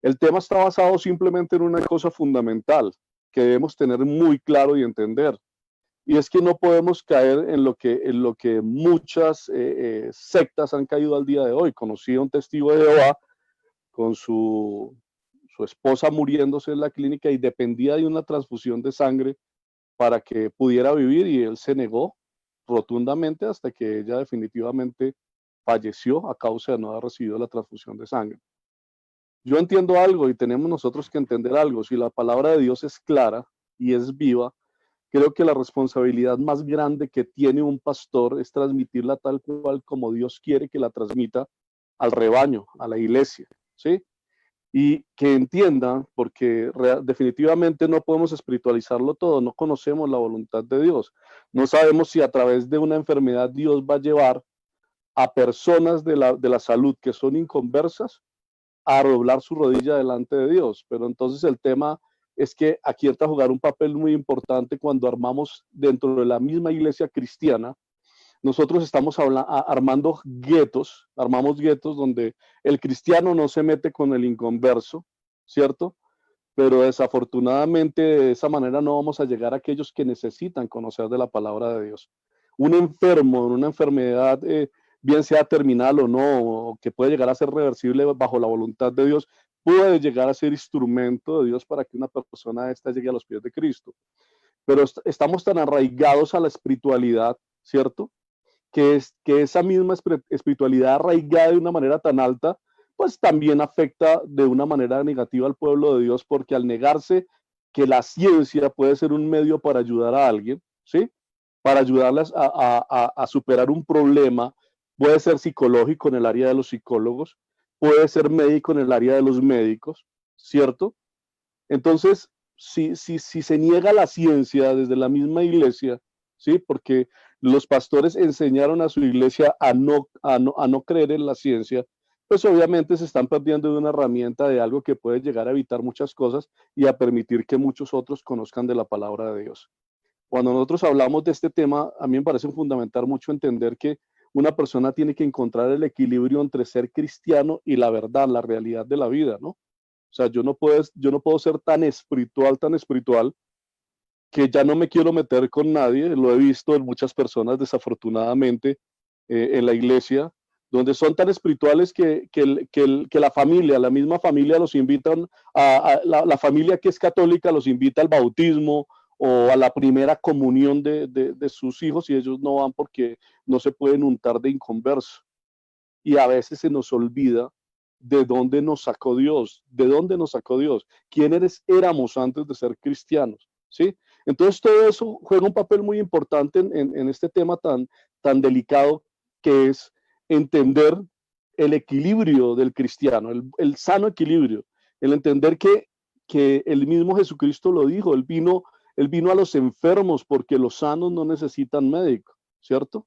[SPEAKER 7] El tema está basado simplemente en una cosa fundamental que debemos tener muy claro y entender, y es que no podemos caer en lo que muchas sectas han caído al día de hoy. Conocí a un testigo de Jehová con su esposa muriéndose en la clínica y dependía de una transfusión de sangre para que pudiera vivir, y él se negó rotundamente hasta que ella definitivamente falleció a causa de no haber recibido la transfusión de sangre. Yo entiendo algo y tenemos nosotros que entender algo. Si la palabra de Dios es clara y es viva, creo que la responsabilidad más grande que tiene un pastor es transmitirla tal cual como Dios quiere que la transmita al rebaño, a la iglesia, ¿sí? Y que entiendan, porque definitivamente no podemos espiritualizarlo todo, no conocemos la voluntad de Dios. No sabemos si a través de una enfermedad Dios va a llevar a personas de la salud que son inconversas a doblar su rodilla delante de Dios. Pero entonces el tema es que aquí entra a jugar un papel muy importante cuando armamos dentro de la misma iglesia cristiana. Nosotros estamos armamos guetos donde el cristiano no se mete con el inconverso, ¿cierto? Pero desafortunadamente de esa manera no vamos a llegar a aquellos que necesitan conocer de la palabra de Dios. Un enfermo en una enfermedad, bien sea terminal o no, o que puede llegar a ser reversible bajo la voluntad de Dios, puede llegar a ser instrumento de Dios para que una persona esta llegue a los pies de Cristo. Pero estamos tan arraigados a la espiritualidad, ¿cierto? Que esa misma espiritualidad arraigada de una manera tan alta, pues también afecta de una manera negativa al pueblo de Dios, porque al negarse que la ciencia puede ser un medio para ayudar a alguien, ¿sí? Para ayudarlas a superar un problema, puede ser psicológico en el área de los psicólogos, puede ser médico en el área de los médicos, ¿cierto? Entonces, si se niega la ciencia desde la misma iglesia, ¿sí? Porque los pastores enseñaron a su iglesia a no creer en la ciencia, pues obviamente se están perdiendo de una herramienta de algo que puede llegar a evitar muchas cosas y a permitir que muchos otros conozcan de la palabra de Dios. Cuando nosotros hablamos de este tema, a mí me parece fundamental mucho entender que una persona tiene que encontrar el equilibrio entre ser cristiano y la verdad, la realidad de la vida, ¿no? O sea, yo no puedo ser tan espiritual, que ya no me quiero meter con nadie. Lo he visto en muchas personas, desafortunadamente, en la iglesia, donde son tan espirituales que la familia, la misma familia los invitan, la familia que es católica los invita al bautismo o a la primera comunión de sus hijos y ellos no van porque no se pueden untar de inconverso. Y a veces se nos olvida de dónde nos sacó Dios, de dónde nos sacó Dios, quiénes éramos antes de ser cristianos, ¿sí? Entonces todo eso juega un papel muy importante en este tema tan delicado que es entender el equilibrio del cristiano, el sano equilibrio, el entender que el mismo Jesucristo lo dijo, él vino a los enfermos porque los sanos no necesitan médico, ¿cierto?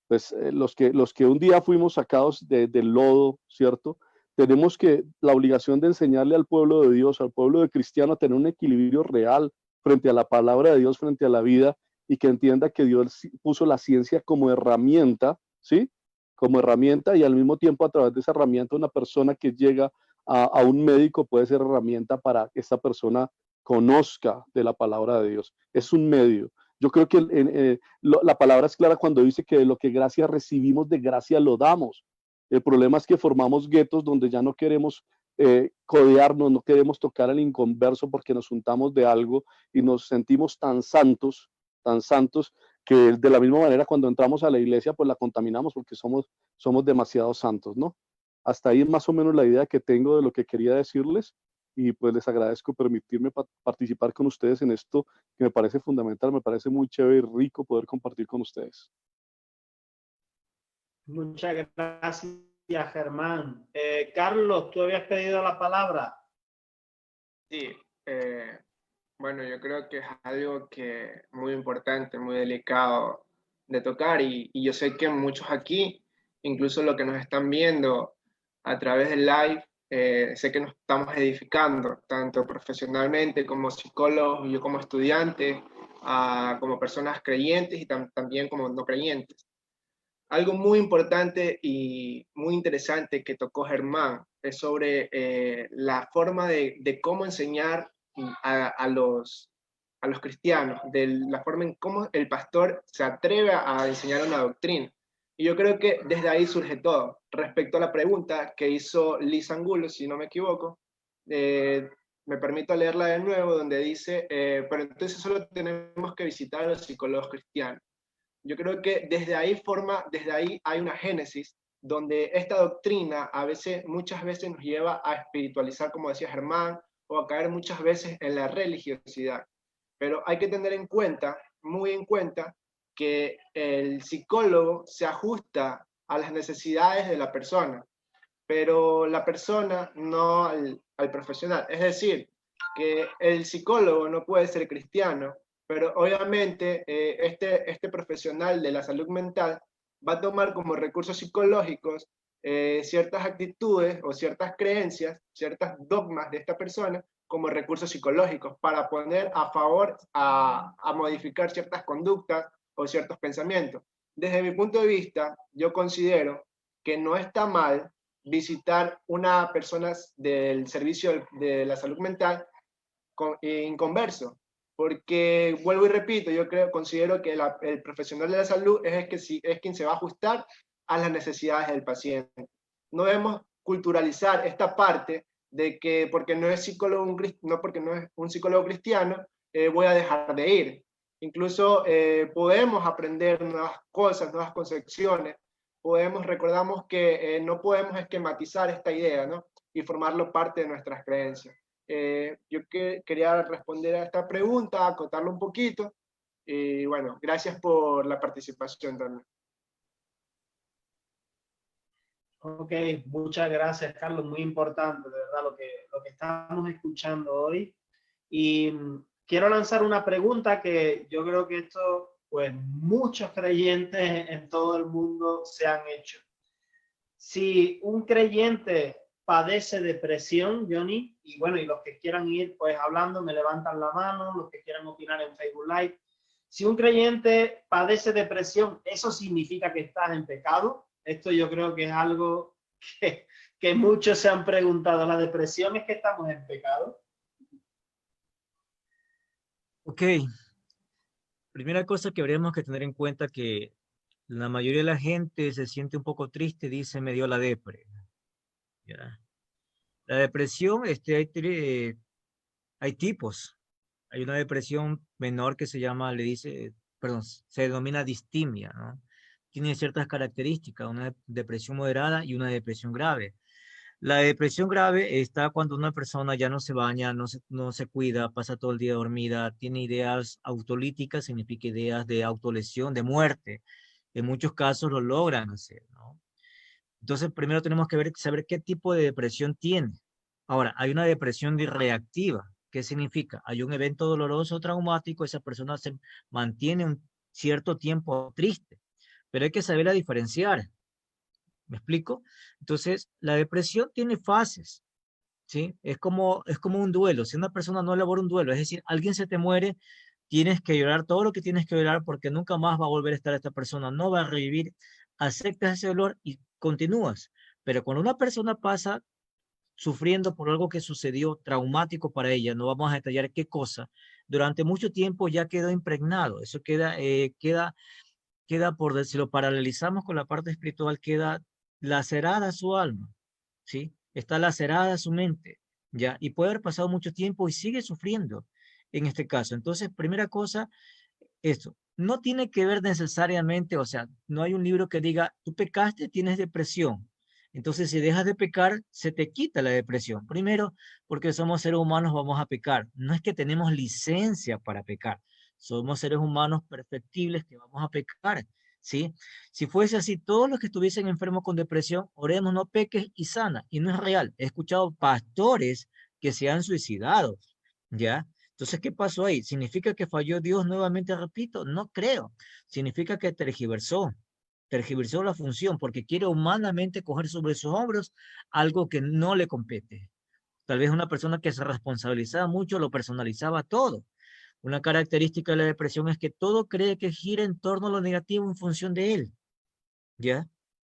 [SPEAKER 7] Pues los que un día fuimos sacados del lodo, ¿cierto? Tenemos la obligación de enseñarle al pueblo de Dios, al pueblo de cristiano, a tener un equilibrio real frente a la palabra de Dios, frente a la vida, y que entienda que Dios puso la ciencia como herramienta, ¿sí? Como herramienta, y al mismo tiempo a través de esa herramienta una persona que llega a un médico puede ser herramienta para que esta persona conozca de la palabra de Dios. Es un medio. Yo creo que la palabra es clara cuando dice que de lo que gracia recibimos, de gracia lo damos. El problema es que formamos guetos donde ya no queremos codearnos, no queremos tocar al inconverso porque nos juntamos de algo y nos sentimos tan santos, que de la misma manera cuando entramos a la iglesia pues la contaminamos porque somos demasiado santos, ¿no? Hasta ahí es más o menos la idea que tengo de lo que quería decirles. Y pues les agradezco permitirme participar con ustedes en esto que me parece fundamental, me parece muy chévere y rico poder compartir con ustedes.
[SPEAKER 1] Muchas gracias, Germán. Carlos, tú habías pedido la palabra.
[SPEAKER 5] Sí, bueno, yo creo que es algo que muy importante, muy delicado de tocar y yo sé que muchos aquí, incluso los que nos están viendo a través del live, sé que nos estamos edificando, tanto profesionalmente como psicólogos, yo como estudiante, como personas creyentes y también como no creyentes. Algo muy importante y muy interesante que tocó Germán es sobre la forma de cómo enseñar a los cristianos, de la forma en cómo el pastor se atreve a enseñar una doctrina. Y yo creo que desde ahí surge todo. Respecto a la pregunta que hizo Liz Angulo, si no me equivoco, me permito leerla de nuevo, donde dice, pero entonces solo tenemos que visitar a los psicólogos cristianos. Yo creo que desde ahí hay una génesis donde esta doctrina muchas veces nos lleva a espiritualizar, como decía Germán, o a caer muchas veces en la religiosidad. Pero hay que tener en cuenta, muy en cuenta, que el psicólogo se ajusta a las necesidades de la persona, pero la persona no al profesional. Es decir, que el psicólogo no puede ser cristiano, pero obviamente este profesional de la salud mental va a tomar como recursos psicológicos ciertas actitudes o ciertas creencias, ciertas dogmas de esta persona como recursos psicológicos para poner a favor, a modificar ciertas conductas o ciertos pensamientos. Desde mi punto de vista, yo considero que no está mal visitar una persona del servicio de la salud mental inconverso, porque vuelvo y repito, considero que el profesional de la salud es quien se va a ajustar a las necesidades del paciente. No debemos culturalizar esta parte de que porque no es un psicólogo cristiano, voy a dejar de ir. Incluso podemos aprender nuevas cosas, nuevas concepciones, recordamos que no podemos esquematizar esta idea, ¿no? Y formarlo parte de nuestras creencias. Yo quería responder a esta pregunta, acotarlo un poquito, y bueno, gracias por la participación también.
[SPEAKER 1] Ok, muchas gracias, Carlos, muy importante, de verdad, lo que estamos escuchando hoy. Y quiero lanzar una pregunta que yo creo que esto, pues muchos creyentes en todo el mundo se han hecho. Si un creyente padece depresión, Johnny, y bueno, y los que quieran ir pues hablando, me levantan la mano, los que quieran opinar en Facebook Live. Si un creyente padece depresión, ¿eso significa que estás en pecado? Esto yo creo que es algo que muchos se han preguntado. ¿La depresión es que estamos en pecado?
[SPEAKER 2] Ok, primera cosa que habríamos que tener en cuenta que la mayoría de la gente se siente un poco triste, dice, me dio la depre. ¿Ya? La depresión, hay tipos. Hay una depresión menor que se llama, perdón, se denomina distimia, ¿no? Tiene ciertas características, una depresión moderada y una depresión grave. La depresión grave está cuando una persona ya no se baña, no se cuida, pasa todo el día dormida, tiene ideas autolíticas, significa ideas de autolesión, de muerte. En muchos casos lo logran hacer, ¿no? Entonces, primero tenemos que saber qué tipo de depresión tiene. Ahora, hay una depresión reactiva. ¿Qué significa? Hay un evento doloroso o traumático, esa persona se mantiene un cierto tiempo triste, pero hay que saber diferenciar. ¿Me explico? Entonces, la depresión tiene fases, ¿sí? Es como un duelo. Si una persona no elabora un duelo, es decir, alguien se te muere, tienes que llorar todo lo que tienes que llorar porque nunca más va a volver a estar esta persona, no va a revivir, aceptas ese dolor y continúas. Pero cuando una persona pasa sufriendo por algo que sucedió traumático para ella, no vamos a detallar qué cosa, durante mucho tiempo ya quedó impregnado, eso queda, por decirlo, paralelizamos con la parte espiritual, queda lacerada su alma, ¿sí? Está lacerada su mente, ¿ya? Y puede haber pasado mucho tiempo y sigue sufriendo en este caso. Entonces, primera cosa, esto, no tiene que ver necesariamente, o sea, no hay un libro que diga, tú pecaste, tienes depresión. Entonces, si dejas de pecar, se te quita la depresión. Primero, porque somos seres humanos, vamos a pecar. No es que tenemos licencia para pecar. Somos seres humanos perfectibles que vamos a pecar, ¿sí? Si fuese así, todos los que estuviesen enfermos con depresión, oremos, no peques y sana. Y no es real. He escuchado pastores que se han suicidado, ¿ya? Entonces, ¿qué pasó ahí? ¿Significa que falló Dios nuevamente, repito? No creo. Significa que tergiversó la función porque quiere humanamente coger sobre sus hombros algo que no le compete. Tal vez una persona que se responsabilizaba mucho lo personalizaba todo. Una característica de la depresión es que todo cree que gira en torno a lo negativo en función de él, ¿ya?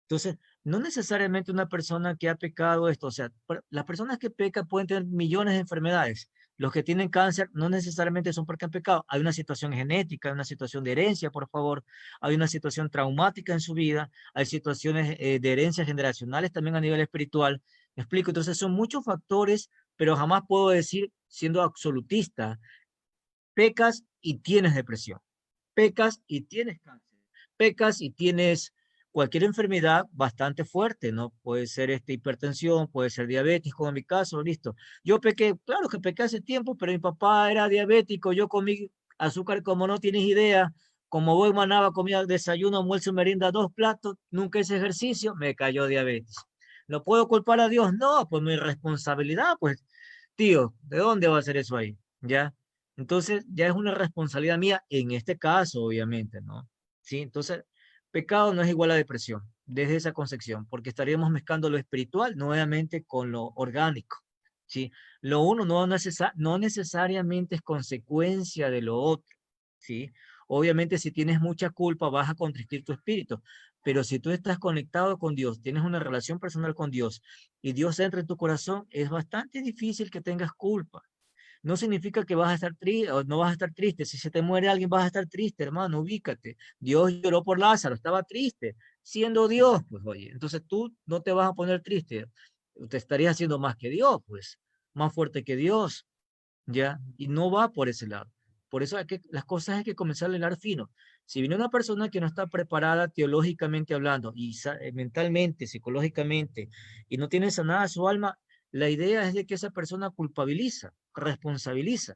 [SPEAKER 2] Entonces, no necesariamente una persona que ha pecado esto, o sea, las personas que pecan pueden tener millones de enfermedades. Los que tienen cáncer no necesariamente son porque han pecado. Hay una situación genética, hay una situación de herencia, por favor. Hay una situación traumática en su vida. Hay situaciones de herencias generacionales también a nivel espiritual. ¿Me explico? Entonces, son muchos factores, pero jamás puedo decir, siendo absolutista, pecas y tienes depresión. Pecas y tienes cáncer. Pecas y tienes cualquier enfermedad bastante fuerte, ¿no? Puede ser hipertensión, puede ser diabetes, como en mi caso, listo. Yo pequé, claro que pequé hace tiempo, pero mi papá era diabético, yo comí azúcar como no tienes idea, como voy manaba, comía desayuno, almuerzo, merienda, 2 platos, nunca hice ejercicio, me cayó diabetes. ¿Lo puedo culpar a Dios? No, pues mi responsabilidad, pues, tío, ¿de dónde va a ser eso ahí? ¿Ya? Entonces, ya es una responsabilidad mía en este caso, obviamente, ¿no? Sí, entonces, pecado no es igual a depresión, desde esa concepción, porque estaríamos mezclando lo espiritual nuevamente con lo orgánico, ¿sí? Lo uno no necesariamente es consecuencia de lo otro, ¿sí? Obviamente, si tienes mucha culpa, vas a contristir tu espíritu, pero si tú estás conectado con Dios, tienes una relación personal con Dios y Dios entra en tu corazón, es bastante difícil que tengas culpa. No significa que vas a estar triste o no vas a estar triste. Si se te muere alguien, vas a estar triste, hermano, ubícate. Dios lloró por Lázaro, estaba triste, siendo Dios, pues oye, entonces tú no te vas a poner triste, te estarías haciendo más que Dios, pues, más fuerte que Dios, ¿ya? Y no va por ese lado. Por eso las cosas hay que comenzar a hilar fino. Si viene una persona que no está preparada teológicamente hablando y mentalmente, psicológicamente, y no tiene sanada su alma, la idea es de que esa persona culpabiliza, responsabiliza.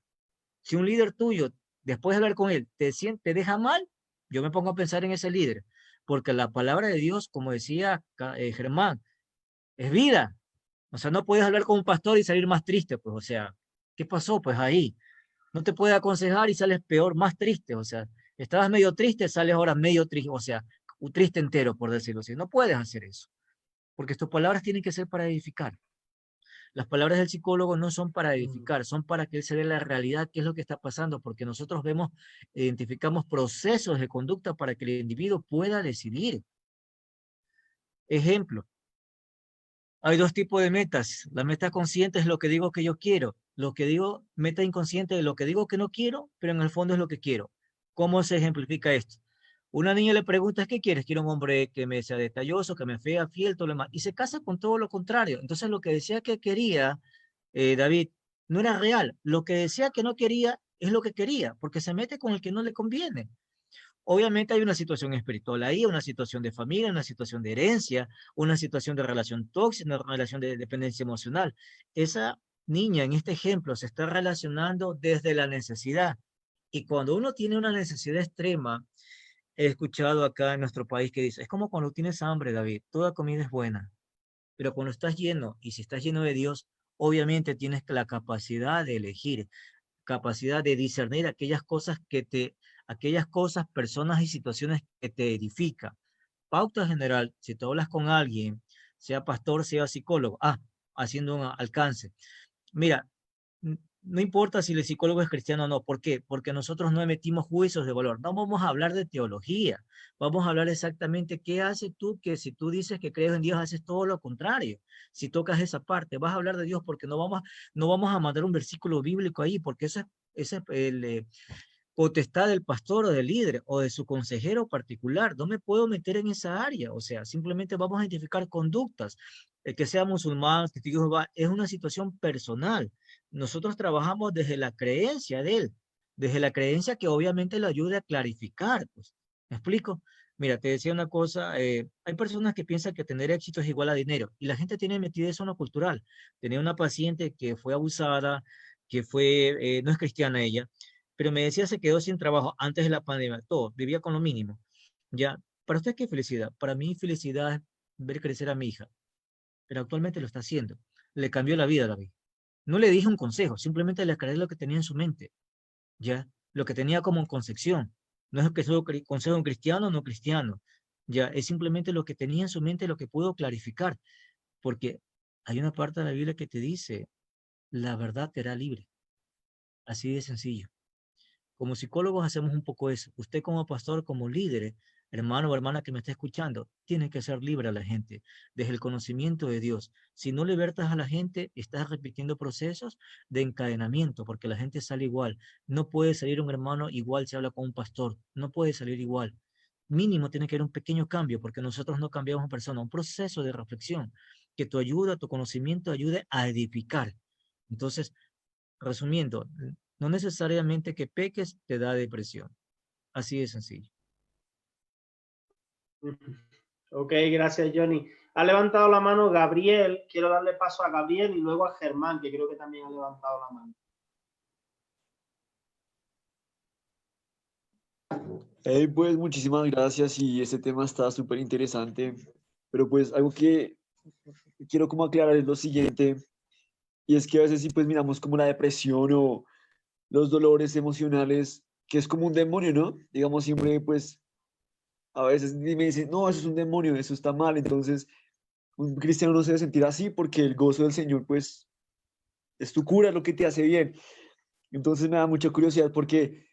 [SPEAKER 2] Si un líder tuyo, después de hablar con él, te deja mal, yo me pongo a pensar en ese líder, porque la palabra de Dios, como decía Germán, es vida. O sea, no puedes hablar con un pastor y salir más triste, pues, o sea, ¿qué pasó? Pues ahí. No te puede aconsejar y sales peor, más triste, o sea, estabas medio triste, sales ahora medio triste, o sea, un triste entero, por decirlo así. No puedes hacer eso, porque tus palabras tienen que ser para edificar. Las palabras del psicólogo no son para edificar, son para que él se vea la realidad, qué es lo que está pasando, porque nosotros identificamos procesos de conducta para que el individuo pueda decidir. Ejemplo, hay 2 tipos de metas. La meta consciente es lo que digo que yo quiero. Lo que digo, meta inconsciente es lo que digo que no quiero, pero en el fondo es lo que quiero. ¿Cómo se ejemplifica esto? Una niña le pregunta, ¿qué quieres? Quiero un hombre que me sea detalloso, que me sea fiel, todo lo demás. Y se casa con todo lo contrario. Entonces lo que decía que quería, David, no era real. Lo que decía que no quería es lo que quería, porque se mete con el que no le conviene. Obviamente hay una situación espiritual ahí, una situación de familia, una situación de herencia, una situación de relación tóxica, una relación de dependencia emocional. Esa niña en este ejemplo se está relacionando desde la necesidad. Y cuando uno tiene una necesidad extrema, he escuchado acá en nuestro país que dice, es como cuando tienes hambre, David, toda comida es buena, pero cuando estás lleno, y si estás lleno de Dios, obviamente tienes la capacidad de elegir, capacidad de discernir aquellas cosas, personas y situaciones que te edifican. Pauta general, si tú hablas con alguien, sea pastor, sea psicólogo, haciendo un alcance. Mira, no importa si el psicólogo es cristiano o no. ¿Por qué? Porque nosotros no emitimos juicios de valor. No vamos a hablar de teología. Vamos a hablar exactamente qué haces tú, que si tú dices que crees en Dios, haces todo lo contrario. Si tocas esa parte, vas a hablar de Dios porque no vamos a mandar un versículo bíblico ahí, porque ese es potestad del pastor o del líder o de su consejero particular. No me puedo meter en esa área. O sea, simplemente vamos a identificar conductas. El que sea musulmán, testigo de Jehová, es una situación personal. Nosotros trabajamos desde la creencia de él, desde la creencia que obviamente le ayude a clarificar. Pues. ¿Me explico? Mira, te decía una cosa, hay personas que piensan que tener éxito es igual a dinero y la gente tiene metida eso en lo cultural. Tenía una paciente que fue abusada, no es cristiana ella, pero me decía se quedó sin trabajo antes de la pandemia, todo, vivía con lo mínimo. Ya, ¿para usted qué felicidad? Para mí felicidad es ver crecer a mi hija, pero actualmente lo está haciendo. Le cambió la vida, David. No le dije un consejo, simplemente le aclaré lo que tenía en su mente, ya, lo que tenía como concepción. No es que soy consejo un cristiano o no cristiano, ya, es simplemente lo que tenía en su mente, lo que puedo clarificar, porque hay una parte de la Biblia que te dice, la verdad te hará libre, así de sencillo. Como psicólogos hacemos un poco eso. Usted como pastor, como líder, hermano o hermana que me está escuchando, tiene que ser libre a la gente, desde el conocimiento de Dios. Si no libertas a la gente, estás repitiendo procesos de encadenamiento, porque la gente sale igual. No puede salir un hermano igual si habla con un pastor, no puede salir igual. Mínimo tiene que haber un pequeño cambio, porque nosotros no cambiamos a persona, un proceso de reflexión, que tu ayuda, tu conocimiento ayude a edificar. Entonces, resumiendo, no necesariamente que peques te da depresión. Así de sencillo.
[SPEAKER 1] Ok, gracias, Johnny. Ha levantado la mano Gabriel. Quiero darle paso a Gabriel y luego a Germán, que creo que también ha levantado la mano.
[SPEAKER 4] Pues muchísimas gracias y este tema está súper interesante, pero pues algo que quiero como aclarar es lo siguiente, y es que a veces sí pues miramos como la depresión o los dolores emocionales, que es como un demonio, ¿no? Digamos siempre pues a veces me dicen, no, eso es un demonio, eso está mal, entonces un cristiano no se debe sentir así porque el gozo del Señor pues es tu cura, es lo que te hace bien. Entonces me da mucha curiosidad porque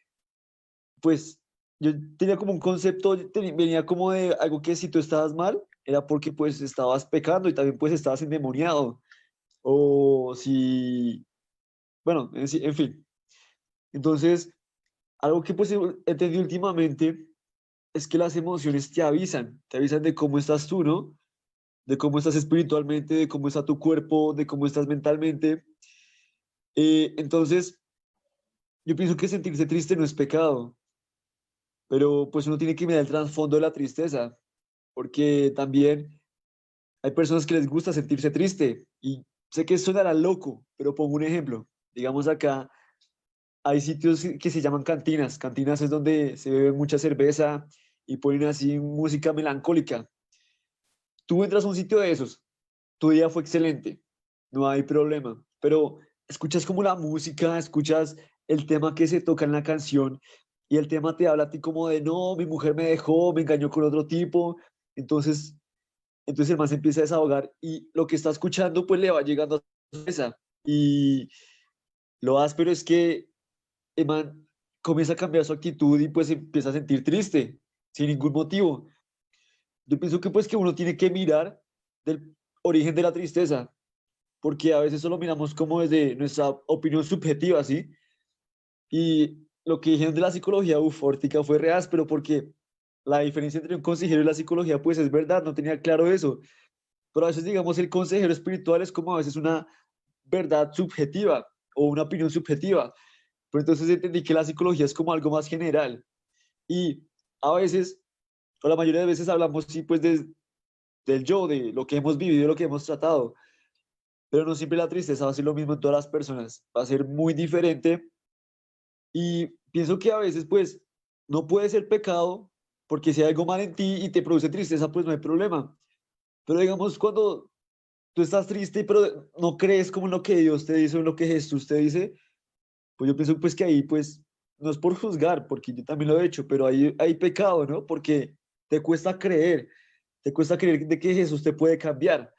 [SPEAKER 4] pues yo tenía como un concepto, venía como de algo que si tú estabas mal, era porque pues estabas pecando y también pues estabas endemoniado. O si, bueno, en fin. Entonces, algo que pues entendí últimamente es que las emociones te avisan de cómo estás tú, ¿no? De cómo estás espiritualmente, de cómo está tu cuerpo, de cómo estás mentalmente. Entonces, yo pienso que sentirse triste no es pecado, pero pues uno tiene que mirar el trasfondo de la tristeza, porque también hay personas que les gusta sentirse triste y sé que sonará loco, pero pongo un ejemplo. Digamos acá hay sitios que se llaman cantinas. Cantinas es donde se bebe mucha cerveza y ponen así música melancólica. Tú entras a un sitio de esos, tu día fue excelente, no hay problema, pero escuchas como la música, escuchas el tema que se toca en la canción y el tema te habla a ti como de, no, mi mujer me dejó, me engañó con otro tipo, entonces el man se empieza a desahogar y lo que está escuchando pues le va llegando a su cabeza y lo áspero es que el man comienza a cambiar su actitud y pues empieza a sentir triste sin ningún motivo. Yo pienso que pues que uno tiene que mirar del origen de la tristeza, porque a veces solo miramos como desde nuestra opinión subjetiva, ¿sí? Y lo que dijeron de la psicología ufórtica fue re áspero porque la diferencia entre un consejero y la psicología pues es verdad, no tenía claro eso, pero a veces digamos el consejero espiritual es como a veces una verdad subjetiva o una opinión subjetiva. Pero entonces entendí que la psicología es como algo más general. Y a veces, o la mayoría de veces hablamos, sí, pues del yo, de lo que hemos vivido, de lo que hemos tratado. Pero no siempre la tristeza va a ser lo mismo en todas las personas. Va a ser muy diferente. Y pienso que a veces, pues, no puede ser pecado, porque si hay algo mal en ti y te produce tristeza, pues no hay problema. Pero digamos, cuando tú estás triste, pero no crees como en lo que Dios te dice o en lo que Jesús te dice, pues yo pienso pues que ahí pues no es por juzgar, porque yo también lo he hecho, pero ahí hay pecado, ¿no? Porque te cuesta creer de que Jesús te puede cambiar.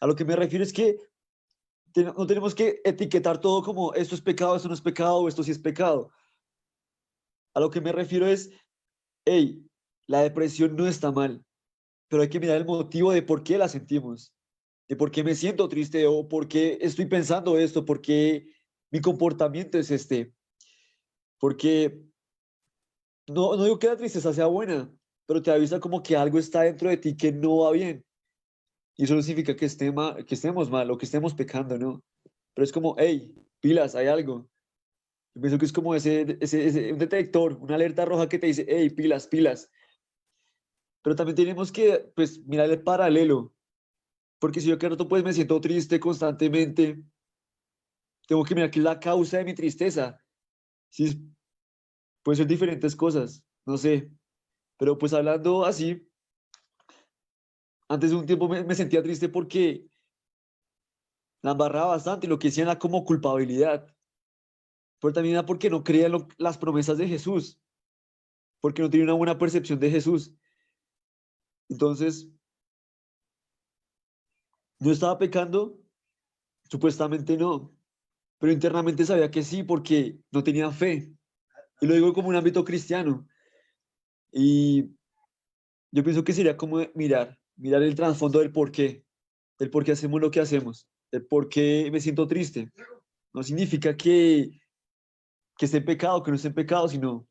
[SPEAKER 4] A lo que me refiero es que no tenemos que etiquetar todo como esto es pecado, esto no es pecado, o esto sí es pecado. A lo que me refiero es, hey, la depresión no está mal, pero hay que mirar el motivo de por qué la sentimos, de por qué me siento triste o por qué estoy pensando esto, por qué mi comportamiento es este. Porque no digo que la tristeza sea buena, pero te avisa como que algo está dentro de ti que no va bien. Y eso no significa que, que estemos mal o que estemos pecando, ¿no? Pero es como, hey, pilas, hay algo. Yo pienso que es como un detector, una alerta roja que te dice, hey, pilas, pilas. Pero también tenemos que, pues, mirar el paralelo. Porque si yo que rato, pues, me siento triste constantemente, tengo que mirar qué es la causa de mi tristeza. Sí, puede ser diferentes cosas, no sé. Pero pues hablando así, antes de un tiempo me sentía triste porque la embarraba bastante y lo que decían era como culpabilidad. Pero también era porque no creía en las promesas de Jesús, porque no tenía una buena percepción de Jesús. Entonces, yo estaba pecando, supuestamente no, pero internamente sabía que sí, porque no tenía fe. Y lo digo como un ámbito cristiano. Y yo pienso que sería como mirar el trasfondo del por qué hacemos lo que hacemos, del por qué me siento triste. No significa que esté en pecado, que no esté en pecado, sino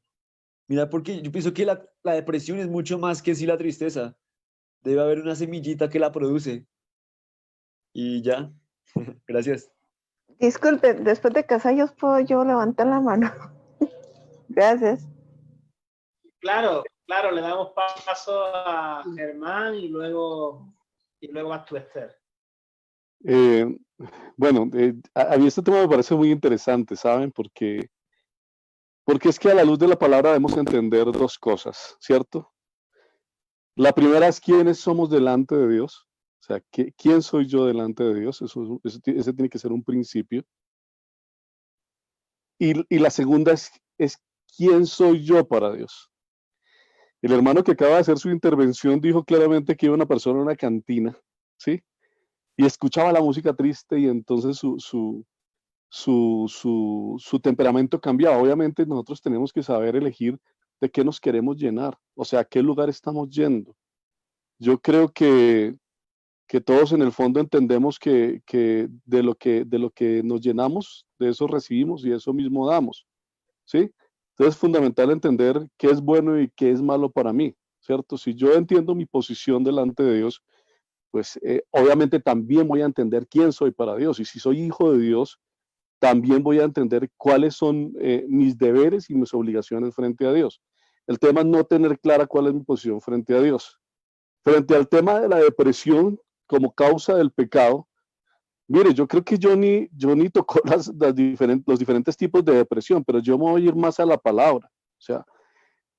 [SPEAKER 4] mirar porque yo pienso que la depresión es mucho más que si la tristeza. Debe haber una semillita que la produce. Y ya, gracias.
[SPEAKER 3] Disculpe, después de Casallos, ¿puedo yo levantar la mano? Gracias.
[SPEAKER 1] Claro, claro, le damos paso a Germán y luego vas tú, Esther.
[SPEAKER 7] Bueno, a mí este tema me parece muy interesante, ¿saben? Porque es que a la luz de la palabra debemos entender dos cosas, ¿cierto? La primera es quiénes somos delante de Dios. O sea, ¿quién soy yo delante de Dios? Ese tiene que ser un principio. Y la segunda es quién soy yo para Dios. El hermano que acaba de hacer su intervención dijo claramente que iba una persona a una cantina, ¿sí? Y escuchaba la música triste y entonces su temperamento cambiaba. Obviamente nosotros tenemos que saber elegir de qué nos queremos llenar, o sea, a qué lugar estamos yendo. Yo creo que todos en el fondo entendemos que de lo que nos llenamos, de eso recibimos y eso mismo damos, ¿sí? Entonces es fundamental entender qué es bueno y qué es malo para mí, ¿cierto? Si yo entiendo mi posición delante de Dios, pues obviamente también voy a entender quién soy para Dios. Y si soy hijo de Dios, también voy a entender cuáles son mis deberes y mis obligaciones frente a Dios. El tema es no tener clara cuál es mi posición frente a Dios. Frente al tema de la depresión como causa del pecado, mire, yo creo que Johnny tocó los diferentes tipos de depresión, pero yo me voy a ir más a la palabra. O sea,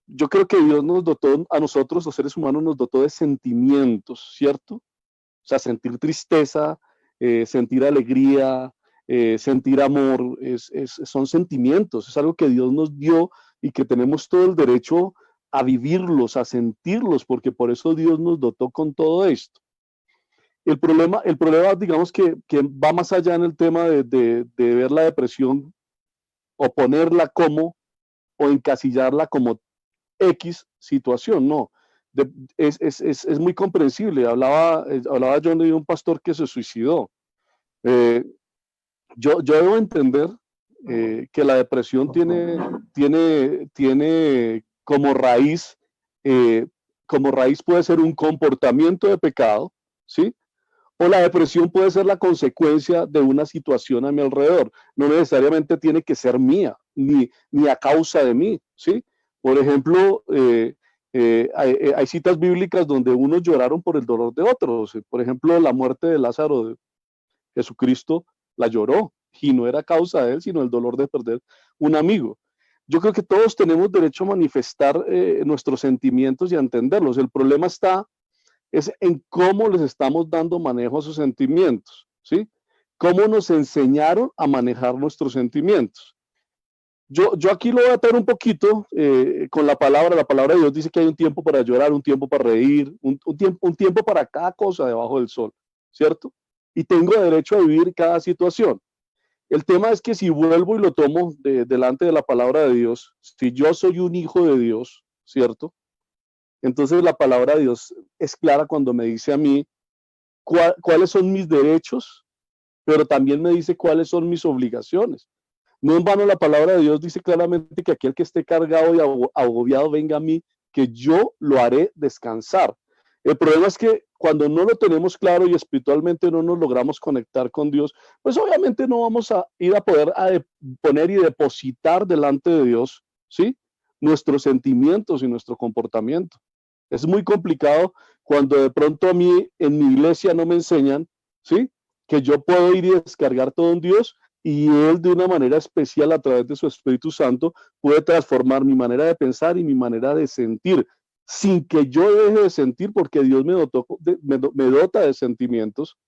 [SPEAKER 7] yo creo que Dios nos dotó, a nosotros los seres humanos nos dotó de sentimientos, ¿cierto? O sea, sentir tristeza, sentir alegría, sentir amor, son sentimientos, es algo que Dios nos dio y que tenemos todo el derecho a vivirlos, a sentirlos, porque por eso Dios nos dotó con todo esto. El problema digamos que va más allá en el tema de ver la depresión o ponerla como o encasillarla como X situación, no. Es muy comprensible. Hablaba John de un pastor que se suicidó. Yo debo entender que la depresión tiene como raíz puede ser un comportamiento de pecado, ¿sí? O la depresión puede ser la consecuencia de una situación a mi alrededor. No necesariamente tiene que ser mía, ni a causa de mí, ¿sí? Por ejemplo, hay citas bíblicas donde unos lloraron por el dolor de otros. Por ejemplo, la muerte de Lázaro, Jesucristo la lloró y no era causa de él, sino el dolor de perder un amigo. Yo creo que todos tenemos derecho a manifestar nuestros sentimientos y a entenderlos. El problema es en cómo les estamos dando manejo a sus sentimientos, ¿sí? Cómo nos enseñaron a manejar nuestros sentimientos. Yo aquí lo voy a atar un poquito con la palabra. La palabra de Dios dice que hay un tiempo para llorar, un tiempo para reír, un tiempo para cada cosa debajo del sol, ¿cierto? Y tengo derecho a vivir cada situación. El tema es que si vuelvo y lo tomo delante de la palabra de Dios, si yo soy un hijo de Dios, ¿cierto? Entonces la palabra de Dios es clara cuando me dice a mí cuáles son mis derechos, pero también me dice cuáles son mis obligaciones. No en vano la palabra de Dios dice claramente que aquel que esté cargado y agobiado venga a mí, que yo lo haré descansar. El problema es que cuando no lo tenemos claro y espiritualmente no nos logramos conectar con Dios, pues obviamente no vamos a ir a poder poner y depositar delante de Dios, ¿sí? Nuestros sentimientos y nuestro comportamiento. Es muy complicado cuando de pronto a mí en mi iglesia no me enseñan, ¿sí? Que yo puedo ir y descargar todo en Dios y Él de una manera especial a través de su Espíritu Santo puede transformar mi manera de pensar y mi manera de sentir, sin que yo deje de sentir, porque Dios me dota de sentimientos,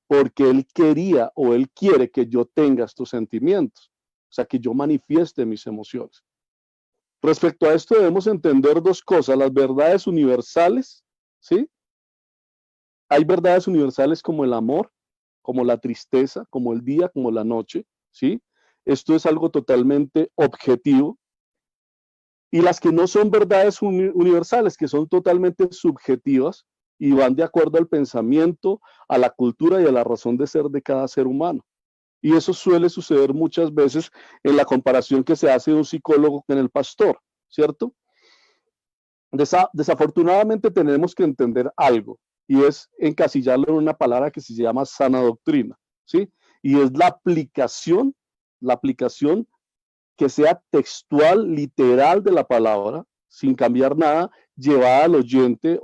[SPEAKER 7] porque Él quería o Él quiere que yo tenga estos sentimientos, o sea, que yo manifieste mis emociones. Respecto a esto debemos entender dos cosas, las verdades universales, ¿sí? Hay verdades universales como el amor, como la tristeza, como el día, como la noche, ¿sí? Esto es algo totalmente objetivo. Y las que no son verdades universales, que son totalmente subjetivas y van de acuerdo al pensamiento, a la cultura y a la razón de ser de cada ser humano. Y eso suele suceder muchas veces en la comparación que se hace de un psicólogo con el pastor, ¿cierto? Desafortunadamente tenemos que entender algo, y es encasillarlo en una palabra que se llama sana doctrina, ¿sí? Y es la aplicación que sea textual, literal de la palabra, sin cambiar nada, llevada al oyente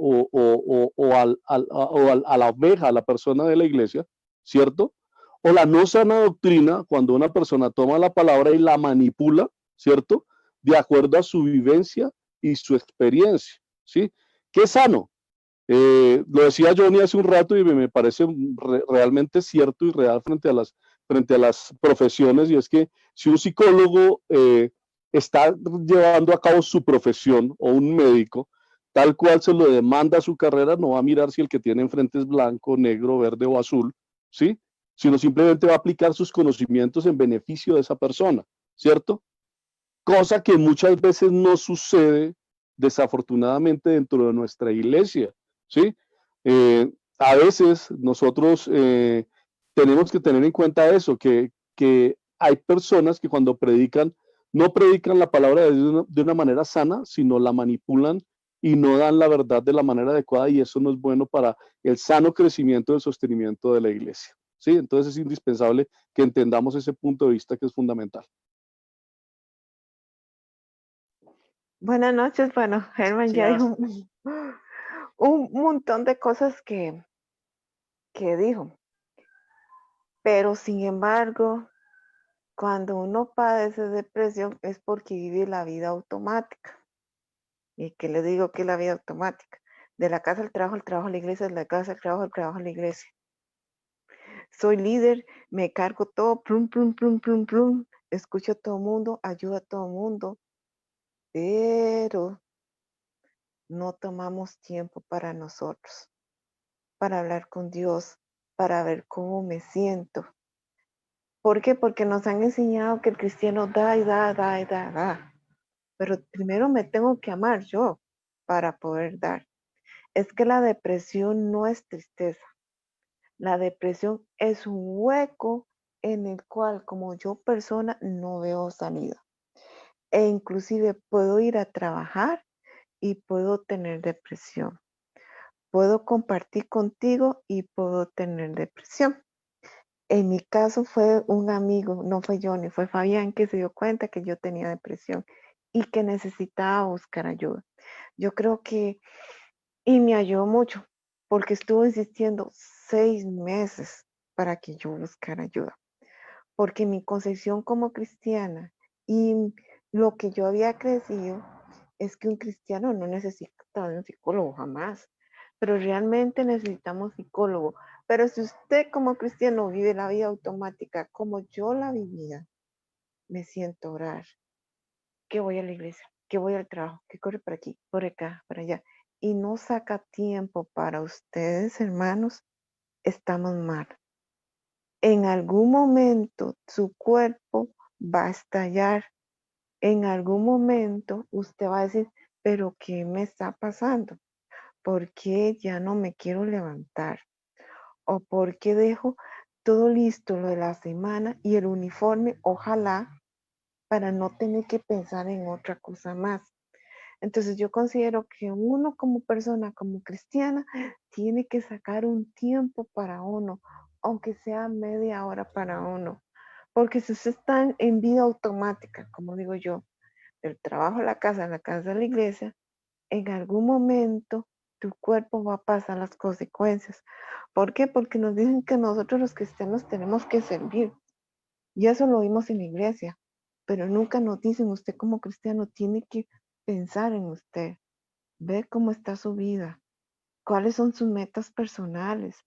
[SPEAKER 7] a la oveja, a la persona de la iglesia, ¿cierto? O la no sana doctrina, cuando una persona toma la palabra y la manipula, ¿cierto? De acuerdo a su vivencia y su experiencia, ¿sí? ¿Qué es sano? Lo decía Johnny hace un rato y me parece realmente cierto y real frente a las profesiones, y es que si un psicólogo está llevando a cabo su profesión, o un médico, tal cual se lo demanda su carrera, no va a mirar si el que tiene enfrente es blanco, negro, verde o azul, ¿sí? Sino simplemente va a aplicar sus conocimientos en beneficio de esa persona, ¿cierto? Cosa que muchas veces no sucede desafortunadamente dentro de nuestra iglesia, ¿sí? A veces nosotros tenemos que tener en cuenta eso, que hay personas que cuando predican, no predican la palabra de una manera sana, sino la manipulan y no dan la verdad de la manera adecuada, y eso no es bueno para el sano crecimiento y el sostenimiento de la iglesia, ¿sí? Entonces es indispensable que entendamos ese punto de vista que es fundamental.
[SPEAKER 8] Buenas noches. Bueno, Herman
[SPEAKER 1] Sí,
[SPEAKER 8] ya dijo un montón de cosas que dijo, pero sin embargo, cuando uno padece depresión es porque vive la vida automática. ¿Y qué le digo que es la vida automática? De la casa al trabajo a la iglesia, de la casa al trabajo a la iglesia. Soy líder, me cargo todo, plum, plum, plum, plum, plum, escucho a todo el mundo, ayudo a todo el mundo, pero no tomamos tiempo para nosotros, para hablar con Dios, para ver cómo me siento. ¿Por qué? Porque nos han enseñado que el cristiano da y da, da y da, da. Pero primero me tengo que amar yo para poder dar. Es que la depresión no es tristeza. La depresión es un hueco en el cual como yo persona no veo salida. E inclusive puedo ir a trabajar y puedo tener depresión. Puedo compartir contigo y puedo tener depresión. En mi caso fue un amigo, no fue Johnny, fue Fabián que se dio cuenta que yo tenía depresión y que necesitaba buscar ayuda. Yo creo que, y me ayudó mucho, porque estuvo insistiendo 6 meses para que yo buscara ayuda. Porque mi concepción como cristiana y lo que yo había crecido es que un cristiano no necesita un psicólogo jamás, pero realmente necesitamos psicólogo. Pero si usted como cristiano vive la vida automática como yo la vivía, me siento a orar, que voy a la iglesia, que voy al trabajo, que corre por aquí, por acá, para allá, y no saca tiempo para ustedes, hermanos, estamos mal. En algún momento su cuerpo va a estallar. En algún momento usted va a decir, pero ¿qué me está pasando? ¿Por qué ya no me quiero levantar? ¿O por qué dejo todo listo lo de la semana y el uniforme, ojalá, para no tener que pensar en otra cosa más? Entonces yo considero que uno como persona, como cristiana, tiene que sacar un tiempo para uno, aunque sea media hora para uno. Porque si usted está en vida automática, como digo yo, del trabajo a la casa a la iglesia, en algún momento tu cuerpo va a pasar las consecuencias. ¿Por qué? Porque nos dicen que nosotros los cristianos tenemos que servir. Y eso lo vimos en la iglesia. Pero nunca nos dicen, usted como cristiano tiene que pensar en usted, ver cómo está su vida, cuáles son sus metas personales,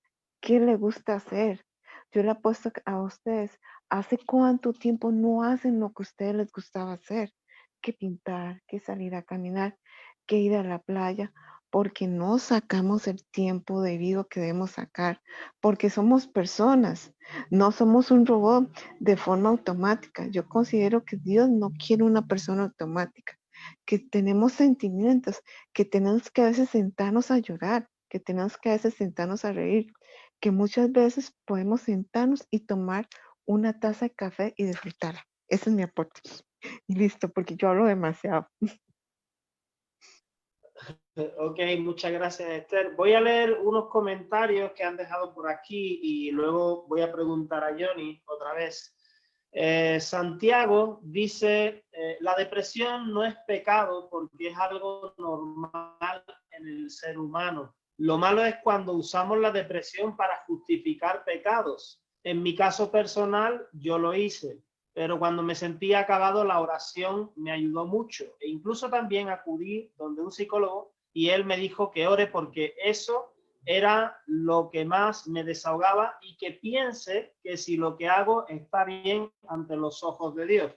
[SPEAKER 8] qué le gusta hacer. Yo le apuesto a ustedes, ¿hace cuánto tiempo no hacen lo que a ustedes les gustaba hacer? Que pintar, que salir a caminar, que ir a la playa, porque no sacamos el tiempo debido que debemos sacar, porque somos personas, no somos un robot de forma automática. Yo considero que Dios no quiere una persona automática, que tenemos sentimientos, que tenemos que a veces sentarnos a llorar, que tenemos que a veces sentarnos a reír, que muchas veces podemos sentarnos y tomar una taza de café y disfrutarla. Ese es mi aporte. Y listo, porque yo hablo demasiado.
[SPEAKER 1] Ok, muchas gracias, Esther. Voy a leer unos comentarios que han dejado por aquí y luego voy a preguntar a Johnny otra vez. Santiago dice, la depresión no es pecado porque es algo normal en el ser humano. Lo malo es cuando usamos la depresión para justificar pecados. En mi caso personal, yo lo hice, pero cuando me sentía acabado, la oración me ayudó mucho. E incluso también acudí donde un psicólogo y él me dijo que ore porque eso era lo que más me desahogaba y que piense que si lo que hago está bien ante los ojos de Dios.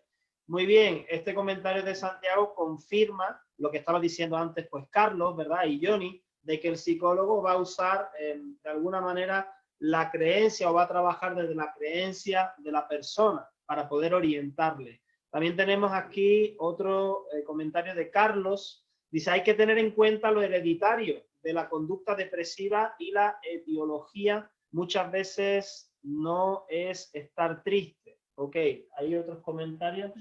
[SPEAKER 1] Muy bien, este comentario de Santiago confirma lo que estaba diciendo antes, pues Carlos, ¿verdad? Y Johnny, de que el psicólogo va a usar de alguna manera la creencia o va a trabajar desde la creencia de la persona para poder orientarle. También tenemos aquí otro comentario de Carlos. Dice, hay que tener en cuenta lo hereditario de la conducta depresiva y la etiología muchas veces no es estar triste. Ok, ¿hay otros comentarios?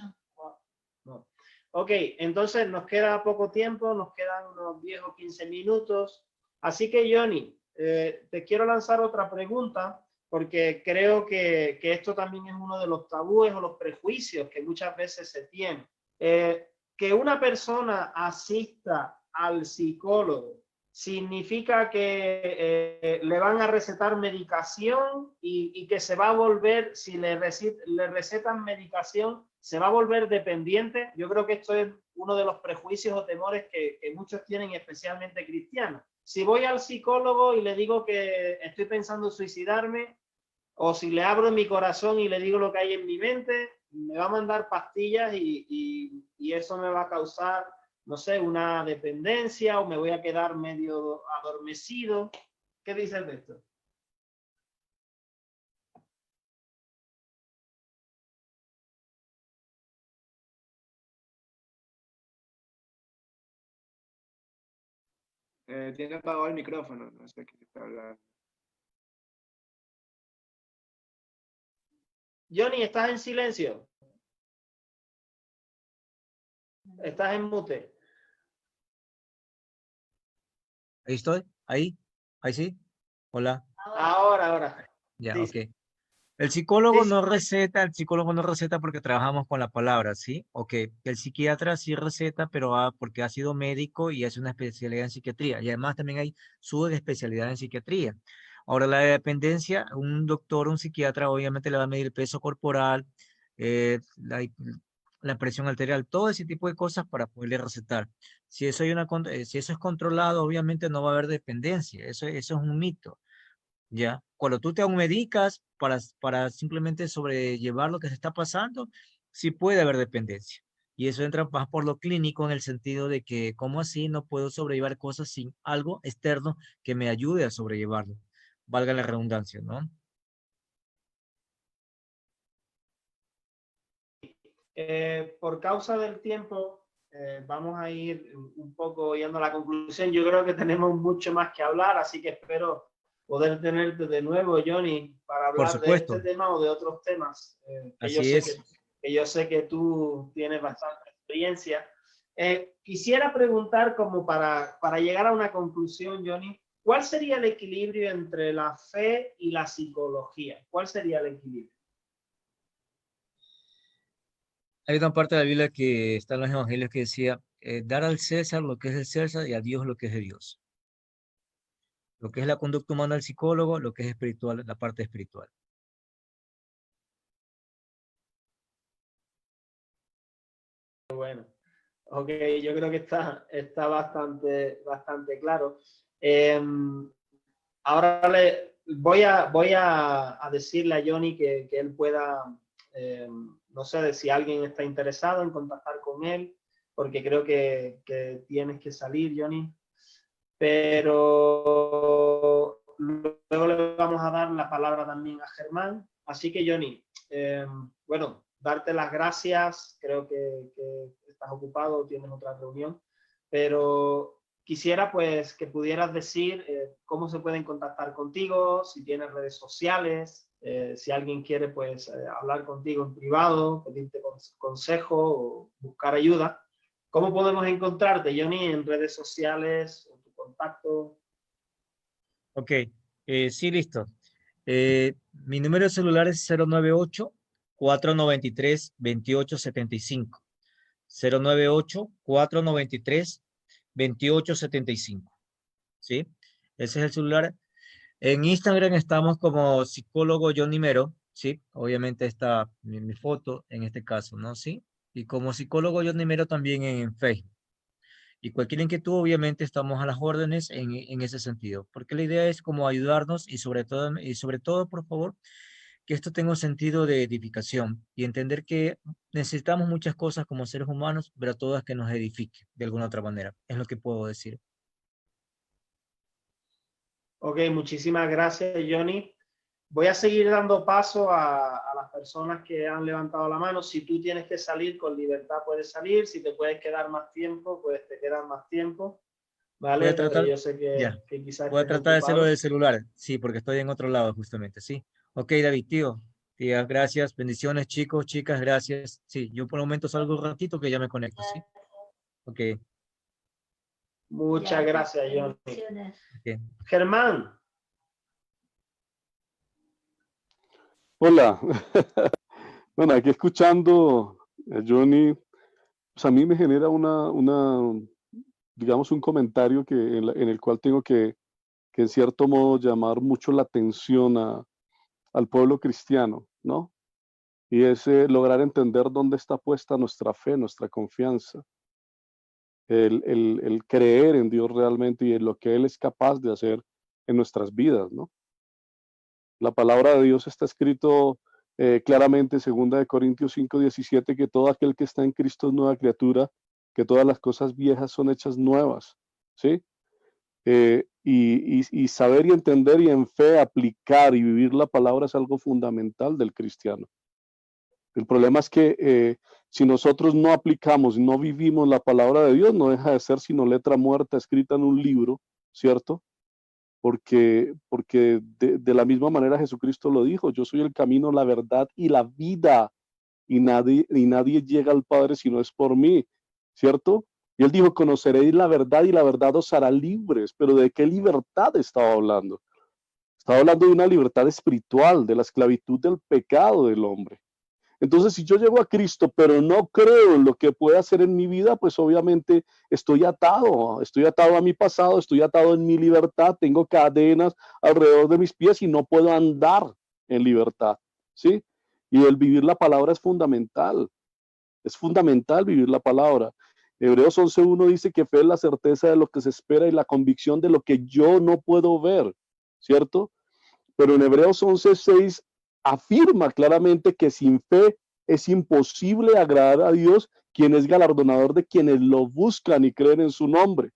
[SPEAKER 1] No. Ok, entonces nos queda poco tiempo, nos quedan unos 10 o 15 minutos. Así que, Johnny, te quiero lanzar otra pregunta porque creo que esto también es uno de los tabúes o los prejuicios que muchas veces se tienen. Que una persona asista al psicólogo significa que le van a recetar medicación y que se va a volver, si le recetan medicación, se va a volver dependiente. Yo creo que esto es uno de los prejuicios o temores que muchos tienen, especialmente cristianos. Si voy al psicólogo y le digo que estoy pensando en suicidarme, o si le abro mi corazón y le digo lo que hay en mi mente, me va a mandar pastillas y eso me va a causar, no sé, una dependencia o me voy a quedar medio adormecido. ¿Qué dices de esto?
[SPEAKER 5] Tiene apagado el micrófono, no sé qué está hablando.
[SPEAKER 1] Johnny, ¿estás en silencio? ¿Estás en mute?
[SPEAKER 2] Ahí estoy, ahí sí. Hola,
[SPEAKER 1] Ahora.
[SPEAKER 2] ya,
[SPEAKER 1] Sí,
[SPEAKER 2] ok.
[SPEAKER 1] sí.
[SPEAKER 2] El psicólogo
[SPEAKER 1] Sí,
[SPEAKER 2] no receta, el psicólogo no receta porque trabajamos con la palabra, ¿sí? Ok, el psiquiatra sí receta, pero porque ha sido médico y hace una especialidad en psiquiatría. Y además también hay subespecialidad en psiquiatría. Ahora, la dependencia, un doctor, un psiquiatra, obviamente le va a medir el peso corporal, la presión arterial, todo ese tipo de cosas para poderle recetar. Si eso es controlado, obviamente no va a haber dependencia. Eso es un mito. ¿Ya? Cuando tú te automedicas para simplemente sobrellevar lo que se está pasando, sí puede haber dependencia. Y eso entra más por lo clínico en el sentido de que, ¿cómo así no puedo sobrellevar cosas sin algo externo que me ayude a sobrellevarlo? Valga la redundancia, ¿no?
[SPEAKER 1] por causa del tiempo, vamos a ir un poco yendo a la conclusión. Yo creo que tenemos mucho más que hablar, así que espero poder tenerte de nuevo, Johnny, para
[SPEAKER 2] Por
[SPEAKER 1] hablar de este
[SPEAKER 2] supuesto,
[SPEAKER 1] tema o de otros temas,
[SPEAKER 2] así es.
[SPEAKER 1] que yo sé que tú tienes bastante experiencia. Quisiera preguntar, como para llegar a una conclusión, Johnny, ¿cuál sería el equilibrio entre la fe y la psicología? ¿Cuál sería el equilibrio?
[SPEAKER 2] Hay una parte de la Biblia que está en los evangelios que decía, dar al César lo que es del César y a Dios lo que es de Dios. Lo que es la conducta humana al psicólogo, lo que es espiritual, la parte espiritual.
[SPEAKER 1] Bueno. Ok, yo creo que está bastante claro. Ahora voy a decirle a Johnny que él pueda, no sé de si alguien está interesado en contactar con él, porque creo que tienes que salir, Johnny. Pero luego le vamos a dar la palabra también a Germán. Así que, Johnny, bueno, darte las gracias. Creo que estás ocupado, tienes otra reunión, pero quisiera pues que pudieras decir cómo se pueden contactar contigo, si tienes redes sociales, si alguien quiere pues hablar contigo en privado, pedirte consejo o buscar ayuda. ¿Cómo podemos encontrarte, Johnny, en redes sociales o tu contacto?
[SPEAKER 2] Ok, sí, listo. Mi número de celular es 098-493-2875. 098-493-2875. ¿Sí? Ese es el celular. En Instagram estamos como psicólogo Johnny Mero, ¿sí? Obviamente está mi foto en este caso, ¿no? ¿Sí? Y como psicólogo Johnny Mero también en Facebook. Y cualquier inquietud, obviamente, estamos a las órdenes en ese sentido, porque la idea es como ayudarnos y sobre todo, por favor, que esto tenga un sentido de edificación y entender que necesitamos muchas cosas como seres humanos, pero todas que nos edifiquen de alguna otra manera. Es lo que puedo decir.
[SPEAKER 1] Ok, muchísimas gracias, Johnny. Voy a seguir dando paso a las personas que han levantado la mano. Si tú tienes que salir, con libertad puedes salir. Si te puedes quedar más tiempo, pues te quedas más tiempo.
[SPEAKER 2] Voy
[SPEAKER 1] ¿Vale?
[SPEAKER 2] a
[SPEAKER 1] Pero
[SPEAKER 2] tratar,
[SPEAKER 1] yo sé
[SPEAKER 2] ya,
[SPEAKER 1] que quizás
[SPEAKER 2] voy a
[SPEAKER 1] estés
[SPEAKER 2] tratar de hacerlo
[SPEAKER 1] ocupado.
[SPEAKER 2] del celular, sí, porque estoy en otro lado justamente, sí. Ok, David, tío, tía, gracias, bendiciones, chicos, chicas, gracias. Sí, yo por el momento salgo un ratito que ya me conecto, sí. Ok,
[SPEAKER 1] Muchas gracias, Johnny.
[SPEAKER 2] ok.
[SPEAKER 1] Germán.
[SPEAKER 7] Hola. Bueno, aquí escuchando a Johnny, pues a mí me genera digamos, un comentario en el cual tengo que en cierto modo llamar mucho la atención al pueblo cristiano, ¿no? Y es lograr entender dónde está puesta nuestra fe, nuestra confianza, el creer en Dios realmente y en lo que Él es capaz de hacer en nuestras vidas, ¿no? La palabra de Dios está escrito claramente en 2 Corintios 5:17, que todo aquel que está en Cristo es nueva criatura, que todas las cosas viejas son hechas nuevas, ¿sí? Y saber y entender y en fe aplicar y vivir la palabra es algo fundamental del cristiano. El problema es que si nosotros no aplicamos, no vivimos la palabra de Dios, no deja de ser sino letra muerta escrita en un libro, ¿cierto? Porque de la misma manera Jesucristo lo dijo, yo soy el camino, la verdad y la vida, y nadie llega al Padre si no es por mí, ¿cierto? Y él dijo, conoceréis la verdad y la verdad os hará libres, pero ¿de qué libertad estaba hablando? Estaba hablando de una libertad espiritual, de la esclavitud del pecado del hombre. Entonces, si yo llego a Cristo, pero no creo en lo que puede hacer en mi vida, pues obviamente estoy atado a mi pasado, estoy atado en mi libertad, tengo cadenas alrededor de mis pies y no puedo andar en libertad, ¿sí? Y el vivir la palabra es fundamental vivir la palabra. Hebreos 11:1 dice que fe es la certeza de lo que se espera y la convicción de lo que yo no puedo ver, ¿cierto? Pero en Hebreos 11:6 afirma claramente que sin fe es imposible agradar a Dios, quien es galardonador de quienes lo buscan y creen en su nombre.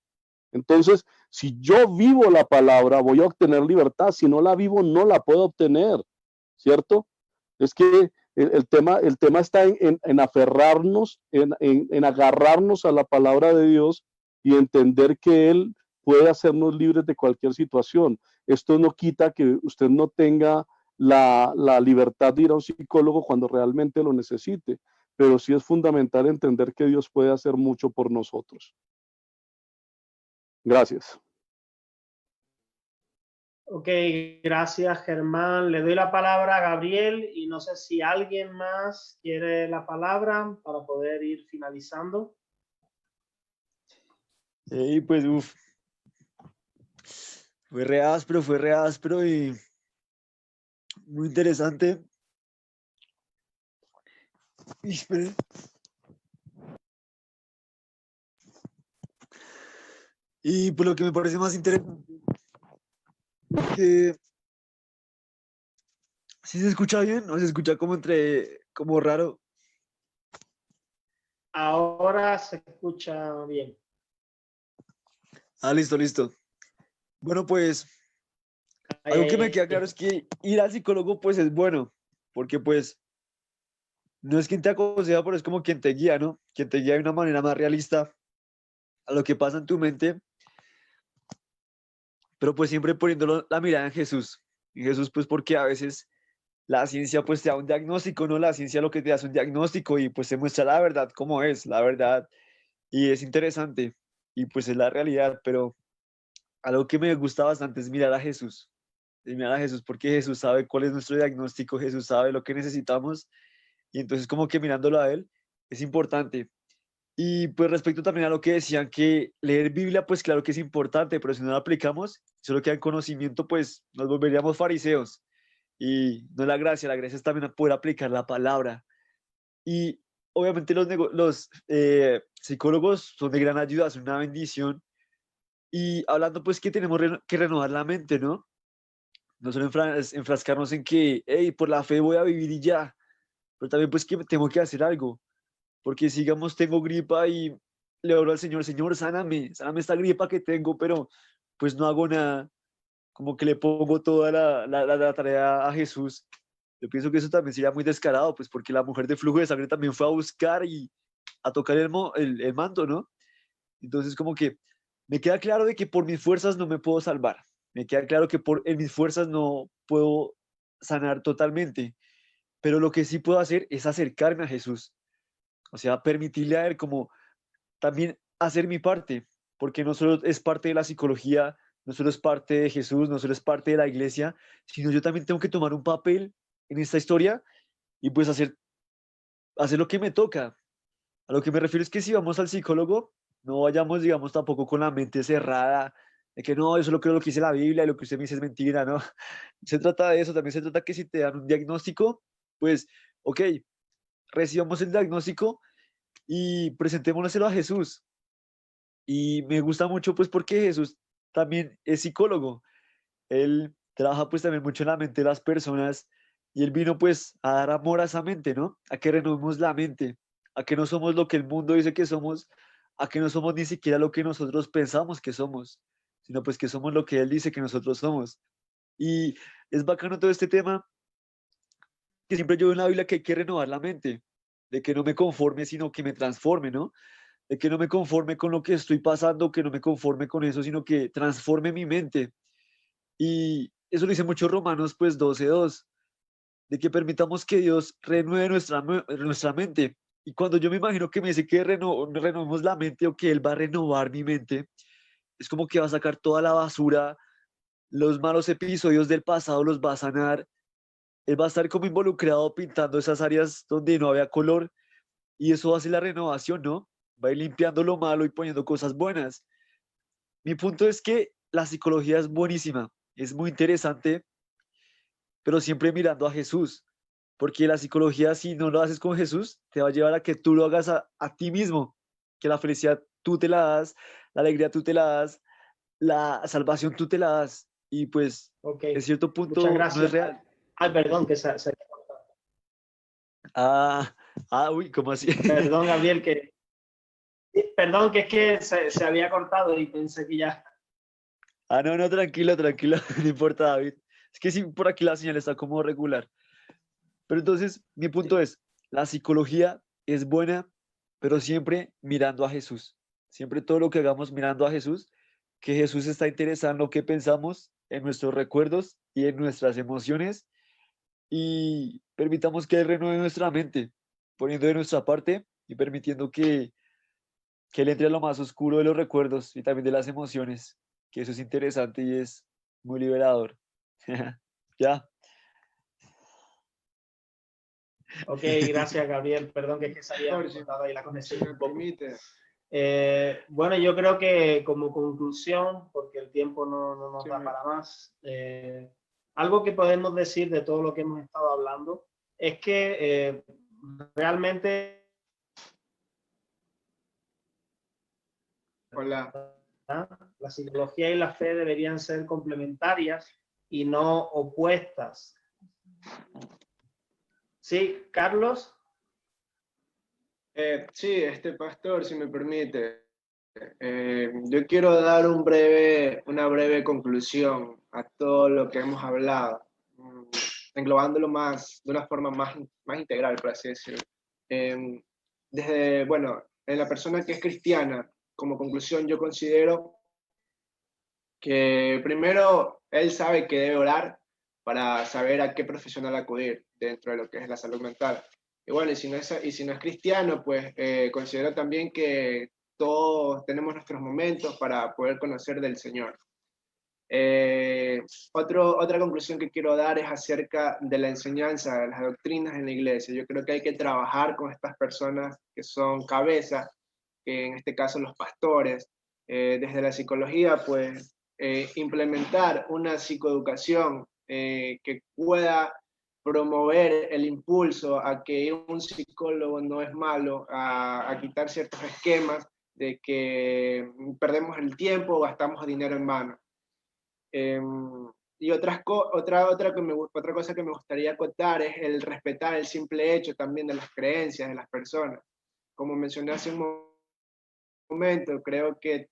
[SPEAKER 7] Entonces, si yo vivo la palabra, voy a obtener libertad. Si no la vivo, no la puedo obtener, ¿cierto? Es que el tema está en aferrarnos, en agarrarnos a la palabra de Dios y entender que Él puede hacernos libres de cualquier situación. Esto no quita que usted no tenga la libertad de ir a un psicólogo cuando realmente lo necesite, pero sí es fundamental entender que Dios puede hacer mucho por nosotros. Gracias.
[SPEAKER 1] Ok, gracias Germán. Le doy la palabra a Gabriel y no sé si alguien más quiere la palabra para poder ir finalizando.
[SPEAKER 4] Pues fue re áspero y muy interesante. Espere. Y por lo que me parece más interesante, que si se escucha bien o se escucha como raro.
[SPEAKER 1] Ahora se escucha bien.
[SPEAKER 4] Listo. Bueno, pues algo que me queda claro es que ir al psicólogo pues es bueno, porque pues no es quien te aconseja, pero es como quien te guía, ¿no? Quien te guía de una manera más realista a lo que pasa en tu mente, pero pues siempre poniéndolo la mirada en Jesús. En Jesús pues porque a veces la ciencia pues te da un diagnóstico, ¿no? La ciencia lo que te da es un diagnóstico y pues te muestra la verdad como es, la verdad, y es interesante y pues es la realidad, pero algo que me gusta bastante es mirar a Jesús. Es mirar a Jesús porque Jesús sabe cuál es nuestro diagnóstico, Jesús sabe lo que necesitamos y entonces como que mirándolo a Él es importante. Y pues respecto también a lo que decían que leer Biblia, pues claro que es importante, pero si no lo aplicamos, solo queda en conocimiento, pues nos volveríamos fariseos. Y no es la gracia es también poder aplicar la palabra. Y obviamente los psicólogos son de gran ayuda, son una bendición. Y hablando pues que tenemos que renovar la mente, ¿no? No solo enfrascarnos en que, hey, por la fe voy a vivir y ya, pero también pues que tengo que hacer algo. Porque si, digamos, tengo gripa y le oro al Señor, Señor, sáname esta gripa que tengo, pero pues no hago nada, como que le pongo toda la tarea a Jesús. Yo pienso que eso también sería muy descarado, pues porque la mujer de flujo de sangre también fue a buscar y a tocar el manto, ¿no? Entonces como que me queda claro de que por mis fuerzas no me puedo salvar. Me queda claro que en mis fuerzas no puedo sanar totalmente, pero lo que sí puedo hacer es acercarme a Jesús. O sea, permitirle a Él como también hacer mi parte, porque no solo es parte de la psicología, no solo es parte de Jesús, no solo es parte de la iglesia, sino yo también tengo que tomar un papel en esta historia y pues hacer lo que me toca. A lo que me refiero es que si vamos al psicólogo, no vayamos, digamos, tampoco con la mente cerrada, de que no, yo solo creo lo que dice la Biblia y lo que usted me dice es mentira, ¿no? Se trata de eso, también se trata que si te dan un diagnóstico, pues, ok, recibamos el diagnóstico y presentémonoselo a Jesús. Y me gusta mucho pues porque Jesús también es psicólogo. Él trabaja pues también mucho en la mente de las personas y él vino pues a dar amor a esa mente, ¿no? A que renovemos la mente, a que no somos lo que el mundo dice que somos, a que no somos ni siquiera lo que nosotros pensamos que somos, sino pues que somos lo que él dice que nosotros somos. Y es bacano todo este tema, que siempre yo veo en la Biblia que hay que renovar la mente, de que no me conforme, sino que me transforme, ¿no? De que no me conforme con lo que estoy pasando, que no me conforme con eso, sino que transforme mi mente. Y eso lo dice mucho Romanos, pues 12:2, de que permitamos que Dios renueve nuestra mente. Y cuando yo me imagino que me dice que renovemos la mente o que Él va a renovar mi mente, es como que va a sacar toda la basura los malos episodios del pasado los va a sanar. Él va a estar como involucrado pintando esas áreas donde no había color y eso hace la renovación, ¿no? Va a ir limpiando lo malo y poniendo cosas buenas. Mi punto es que la psicología es buenísima, es muy interesante, pero siempre mirando a Jesús, porque la psicología, si no lo haces con Jesús, te va a llevar a que tú lo hagas a ti mismo, que la felicidad tú te la das, la alegría tú te la das, la salvación tú te la das, y pues
[SPEAKER 1] Ok,
[SPEAKER 4] en cierto
[SPEAKER 1] muchas
[SPEAKER 4] punto no es
[SPEAKER 1] gracias.
[SPEAKER 4] real.
[SPEAKER 1] Ay, perdón, que se-
[SPEAKER 4] Ah, uy, ¿cómo así?
[SPEAKER 1] Perdón, Gabriel, perdón, que es que se había cortado y pensé que ya.
[SPEAKER 4] No, no, tranquilo, tranquilo, no importa, David. Es que sí, por aquí la señal está como regular. Pero entonces, mi punto es, la psicología es buena, pero siempre mirando a Jesús. Siempre todo lo que hagamos mirando a Jesús, que Jesús está interesado en lo que pensamos, en nuestros recuerdos y en nuestras emociones, y permitamos que Él renueve nuestra mente, poniendo de nuestra parte y permitiendo que Él entre a lo más oscuro de los recuerdos y también de las emociones, que eso es interesante y es muy liberador. ¿Ya?
[SPEAKER 1] Ok, gracias, Gabriel. Perdón, que es que se había
[SPEAKER 5] Pastor,
[SPEAKER 1] cortado ahí la
[SPEAKER 5] si
[SPEAKER 1] conexión
[SPEAKER 5] me
[SPEAKER 1] un poco.
[SPEAKER 5] permite.
[SPEAKER 1] Bueno, yo creo que como conclusión, porque el tiempo no nos
[SPEAKER 5] Sí,
[SPEAKER 1] da para más, algo que podemos decir de todo lo que hemos estado hablando es que realmente
[SPEAKER 5] Hola.
[SPEAKER 1] la psicología y la fe deberían ser complementarias y no opuestas. Sí, Carlos.
[SPEAKER 5] Sí, pastor, si me permite. Yo quiero dar una breve conclusión a todo lo que hemos hablado, englobándolo de una forma más integral, por así decirlo. Bueno, en la persona que es cristiana, como conclusión, yo considero que primero él sabe que debe orar para saber a qué profesional acudir dentro de lo que es la salud mental. Y bueno, y si no es cristiano, pues considero también que todos tenemos nuestros momentos para poder conocer del Señor. Otra conclusión que quiero dar es acerca de la enseñanza, de las doctrinas en la iglesia. Yo creo que hay que trabajar con estas personas que son cabezas, que en este caso los pastores, desde la psicología, pues implementar una psicoeducación que pueda promover el impulso a que un psicólogo no es malo, a quitar ciertos esquemas de que perdemos el tiempo o gastamos dinero en vano. Y otra cosa que me gustaría acotar es el respetar el simple hecho también de las creencias de las personas. Como mencioné hace un momento,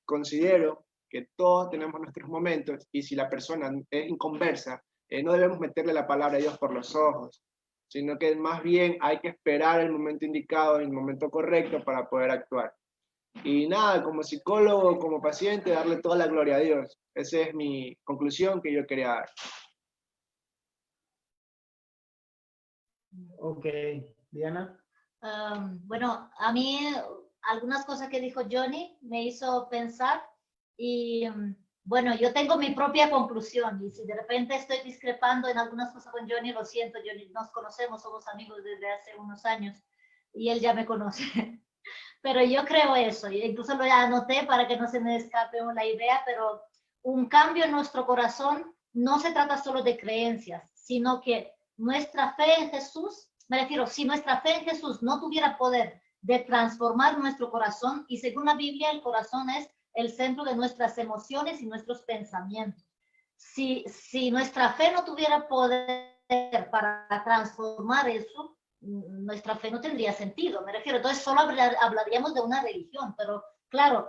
[SPEAKER 5] considero que todos tenemos nuestros momentos y si la persona es inconversa, no debemos meterle la palabra de Dios por los ojos, sino que más bien hay que esperar el momento indicado, el momento correcto para poder actuar. Y nada, como psicólogo, como paciente, darle toda la gloria a Dios. Esa es mi conclusión que yo quería dar.
[SPEAKER 1] Ok, Diana.
[SPEAKER 9] Bueno, a mí algunas cosas que dijo Johnny me hizo pensar y bueno, yo tengo mi propia conclusión y si de repente estoy discrepando en algunas cosas con Johnny, lo siento, Johnny, nos conocemos, somos amigos desde hace unos años y él ya me conoce. Pero yo creo eso, incluso lo anoté para que no se me escape la idea, pero un cambio en nuestro corazón no se trata solo de creencias, sino que nuestra fe en Jesús, me refiero, si nuestra fe en Jesús no tuviera poder de transformar nuestro corazón, y según la Biblia el corazón es el centro de nuestras emociones y nuestros pensamientos. Si nuestra fe no tuviera poder para transformar eso, nuestra fe no tendría sentido, me refiero, entonces solo hablaríamos de una religión, pero claro,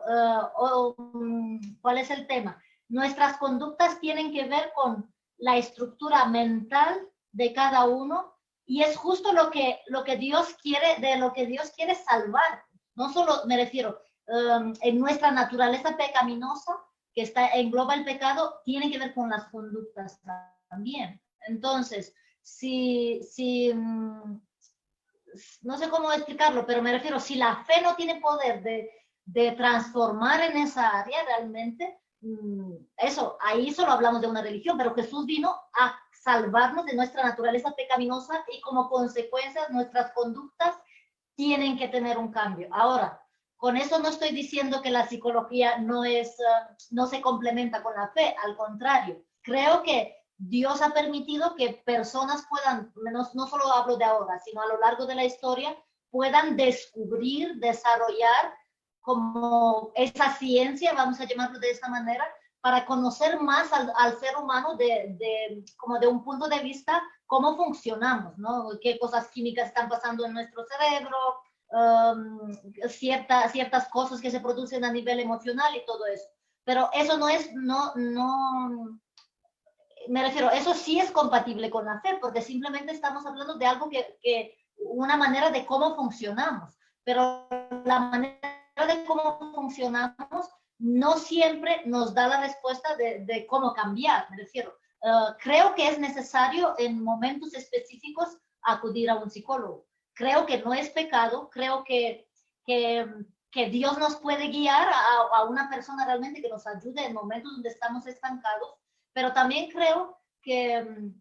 [SPEAKER 9] ¿cuál es el tema? Nuestras conductas tienen que ver con la estructura mental de cada uno y es justo lo que Dios quiere, de lo que Dios quiere salvar, no solo, me refiero, en nuestra naturaleza pecaminosa, que engloba el pecado, tiene que ver con las conductas también. Entonces, no sé cómo explicarlo, pero me refiero, si la fe no tiene poder de transformar en esa área realmente, eso, ahí solo hablamos de una religión, pero Jesús vino a salvarnos de nuestra naturaleza pecaminosa y como consecuencia nuestras conductas tienen que tener un cambio. Ahora, con eso no estoy diciendo que la psicología no se complementa con la fe, al contrario, creo que Dios ha permitido que personas puedan, no solo hablo de ahora, sino a lo largo de la historia, puedan descubrir, desarrollar como esa ciencia, vamos a llamarlo de esta manera, para conocer más al ser humano como de un punto de vista cómo funcionamos, ¿no? Qué cosas químicas están pasando en nuestro cerebro, ciertas cosas que se producen a nivel emocional y todo eso. Pero eso me refiero, eso sí es compatible con la fe, porque simplemente estamos hablando de algo una manera de cómo funcionamos, pero la manera de cómo funcionamos no siempre nos da la respuesta de cómo cambiar, me refiero. Creo que es necesario en momentos específicos acudir a un psicólogo. Creo que no es pecado, creo que Dios nos puede guiar a una persona realmente que nos ayude en momentos donde estamos estancados, pero también creo que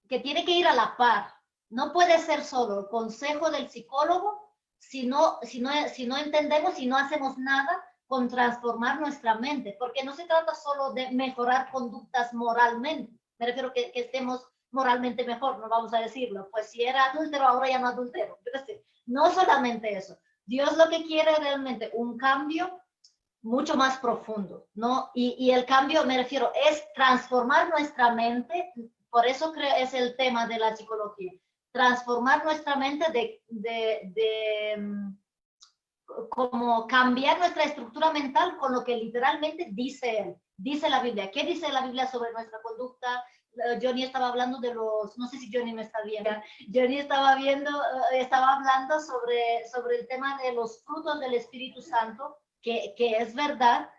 [SPEAKER 9] tiene que ir a la par. No puede ser solo el consejo del psicólogo si no entendemos, si no hacemos nada con transformar nuestra mente, porque no se trata solo de mejorar conductas moralmente, me refiero que estemos moralmente mejor, no vamos a decirlo, pues si era adúltero, ahora ya no adultero, no solamente eso, Dios lo que quiere realmente un cambio mucho más profundo, ¿no? Y el cambio, me refiero, es transformar nuestra mente, por eso creo es el tema de la psicología, transformar nuestra mente como cambiar nuestra estructura mental con lo que literalmente dice la Biblia. ¿Qué dice la Biblia sobre nuestra conducta? Johnny estaba hablando no sé si Johnny me está viendo, Johnny estaba hablando sobre el tema de los frutos del Espíritu Santo, que es verdad.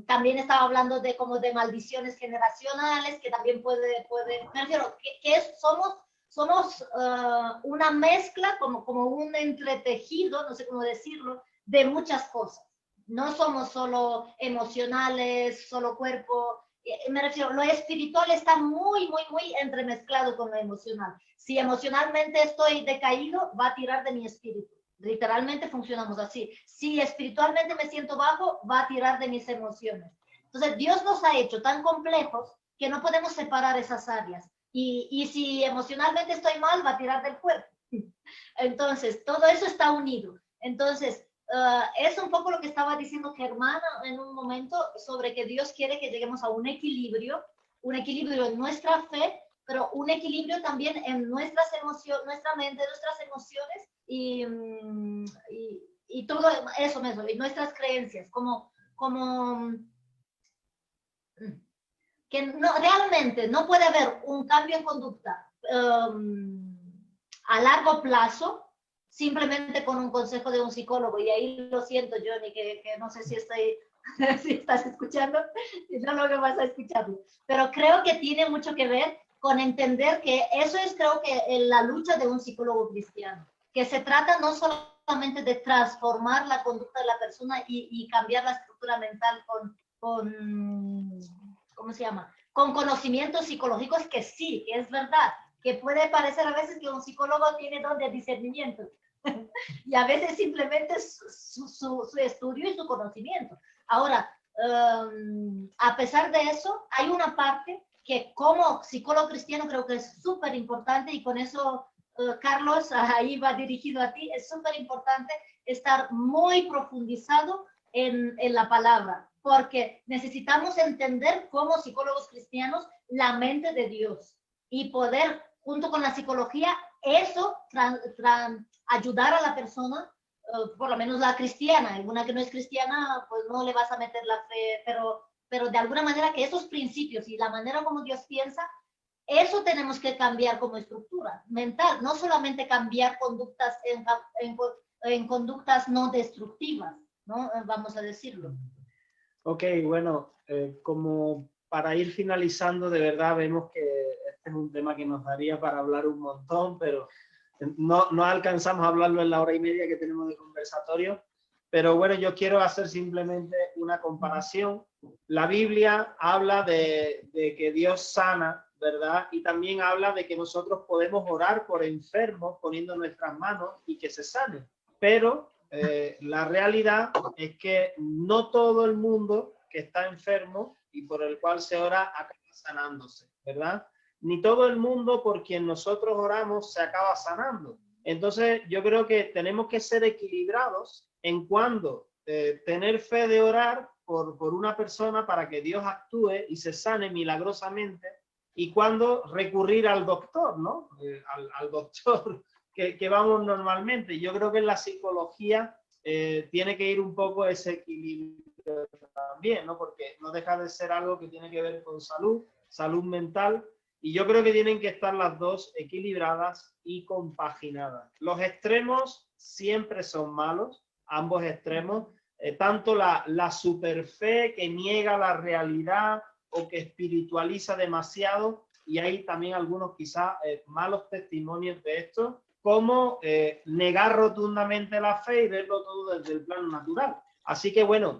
[SPEAKER 9] También estaba hablando de maldiciones generacionales, que también me refiero, somos una mezcla, como un entretejido, no sé cómo decirlo, de muchas cosas. No somos solo emocionales, solo cuerpo. Me refiero, lo espiritual está muy, muy, muy entremezclado con lo emocional. Si emocionalmente estoy decaído, va a tirar de mi espíritu. Literalmente funcionamos así. Si espiritualmente me siento bajo, va a tirar de mis emociones. Entonces, Dios nos ha hecho tan complejos que no podemos separar esas áreas. Y si emocionalmente estoy mal, va a tirar del cuerpo. Entonces, todo eso está unido. Entonces, es un poco lo que estaba diciendo Germana en un momento sobre que Dios quiere que lleguemos a un equilibrio en nuestra fe, pero un equilibrio también en nuestra mente, nuestras emociones y todo eso mismo, y nuestras creencias, que realmente no puede haber un cambio en conducta a largo plazo simplemente con un consejo de un psicólogo. Y ahí lo siento, Johnny, que no sé si estás escuchando, y no lo que vas a escucharlo. Pero creo que tiene mucho que ver con entender que eso es, creo que, la lucha de un psicólogo cristiano, que se trata no solamente de transformar la conducta de la persona y cambiar la estructura mental ¿cómo se llama? Con conocimientos psicológicos, que sí, que es verdad, que puede parecer a veces que un psicólogo tiene don de discernimiento y a veces simplemente su estudio y su conocimiento. Ahora, a pesar de eso, hay una parte que como psicólogo cristiano creo que es súper importante, y con eso, Carlos, ahí va dirigido a ti, es súper importante estar muy profundizado en la palabra, porque necesitamos entender como psicólogos cristianos la mente de Dios y poder, junto con la psicología, eso ayudar a la persona, por lo menos la cristiana. Alguna que no es cristiana, pues no le vas a meter la fe, pero de alguna manera que esos principios y la manera como Dios piensa, eso tenemos que cambiar como estructura mental, no solamente cambiar conductas en conductas no destructivas, ¿no? Vamos a decirlo.
[SPEAKER 1] Ok, bueno, como para ir finalizando, de verdad vemos que este es un tema que nos daría para hablar un montón, pero no alcanzamos a hablarlo en la hora y media que tenemos de conversatorio. pero bueno, yo quiero hacer simplemente una comparación. La Biblia habla de que Dios sana, ¿verdad? Y también habla de que nosotros podemos orar por enfermos poniendo nuestras manos y que se sanen. Pero la realidad es que no todo el mundo que está enfermo y por el cual se ora acaba sanándose, ¿verdad? Ni todo el mundo por quien nosotros oramos se acaba sanando. Entonces yo creo que tenemos que ser equilibrados en cuanto tener fe de orar por una persona para que Dios actúe y se sane milagrosamente, y cuando recurrir al doctor, ¿no? Al doctor que vamos normalmente. Yo creo que en la psicología tiene que ir un poco ese equilibrio también, ¿no? Porque no deja de ser algo que tiene que ver con salud mental, y yo creo que tienen que estar las dos equilibradas y compaginadas. Los extremos siempre son malos, ambos extremos, tanto la superfe que niega la realidad o que espiritualiza demasiado, y hay también algunos quizás malos testimonios de esto, como negar rotundamente la fe y verlo todo desde el plano natural. Así que bueno,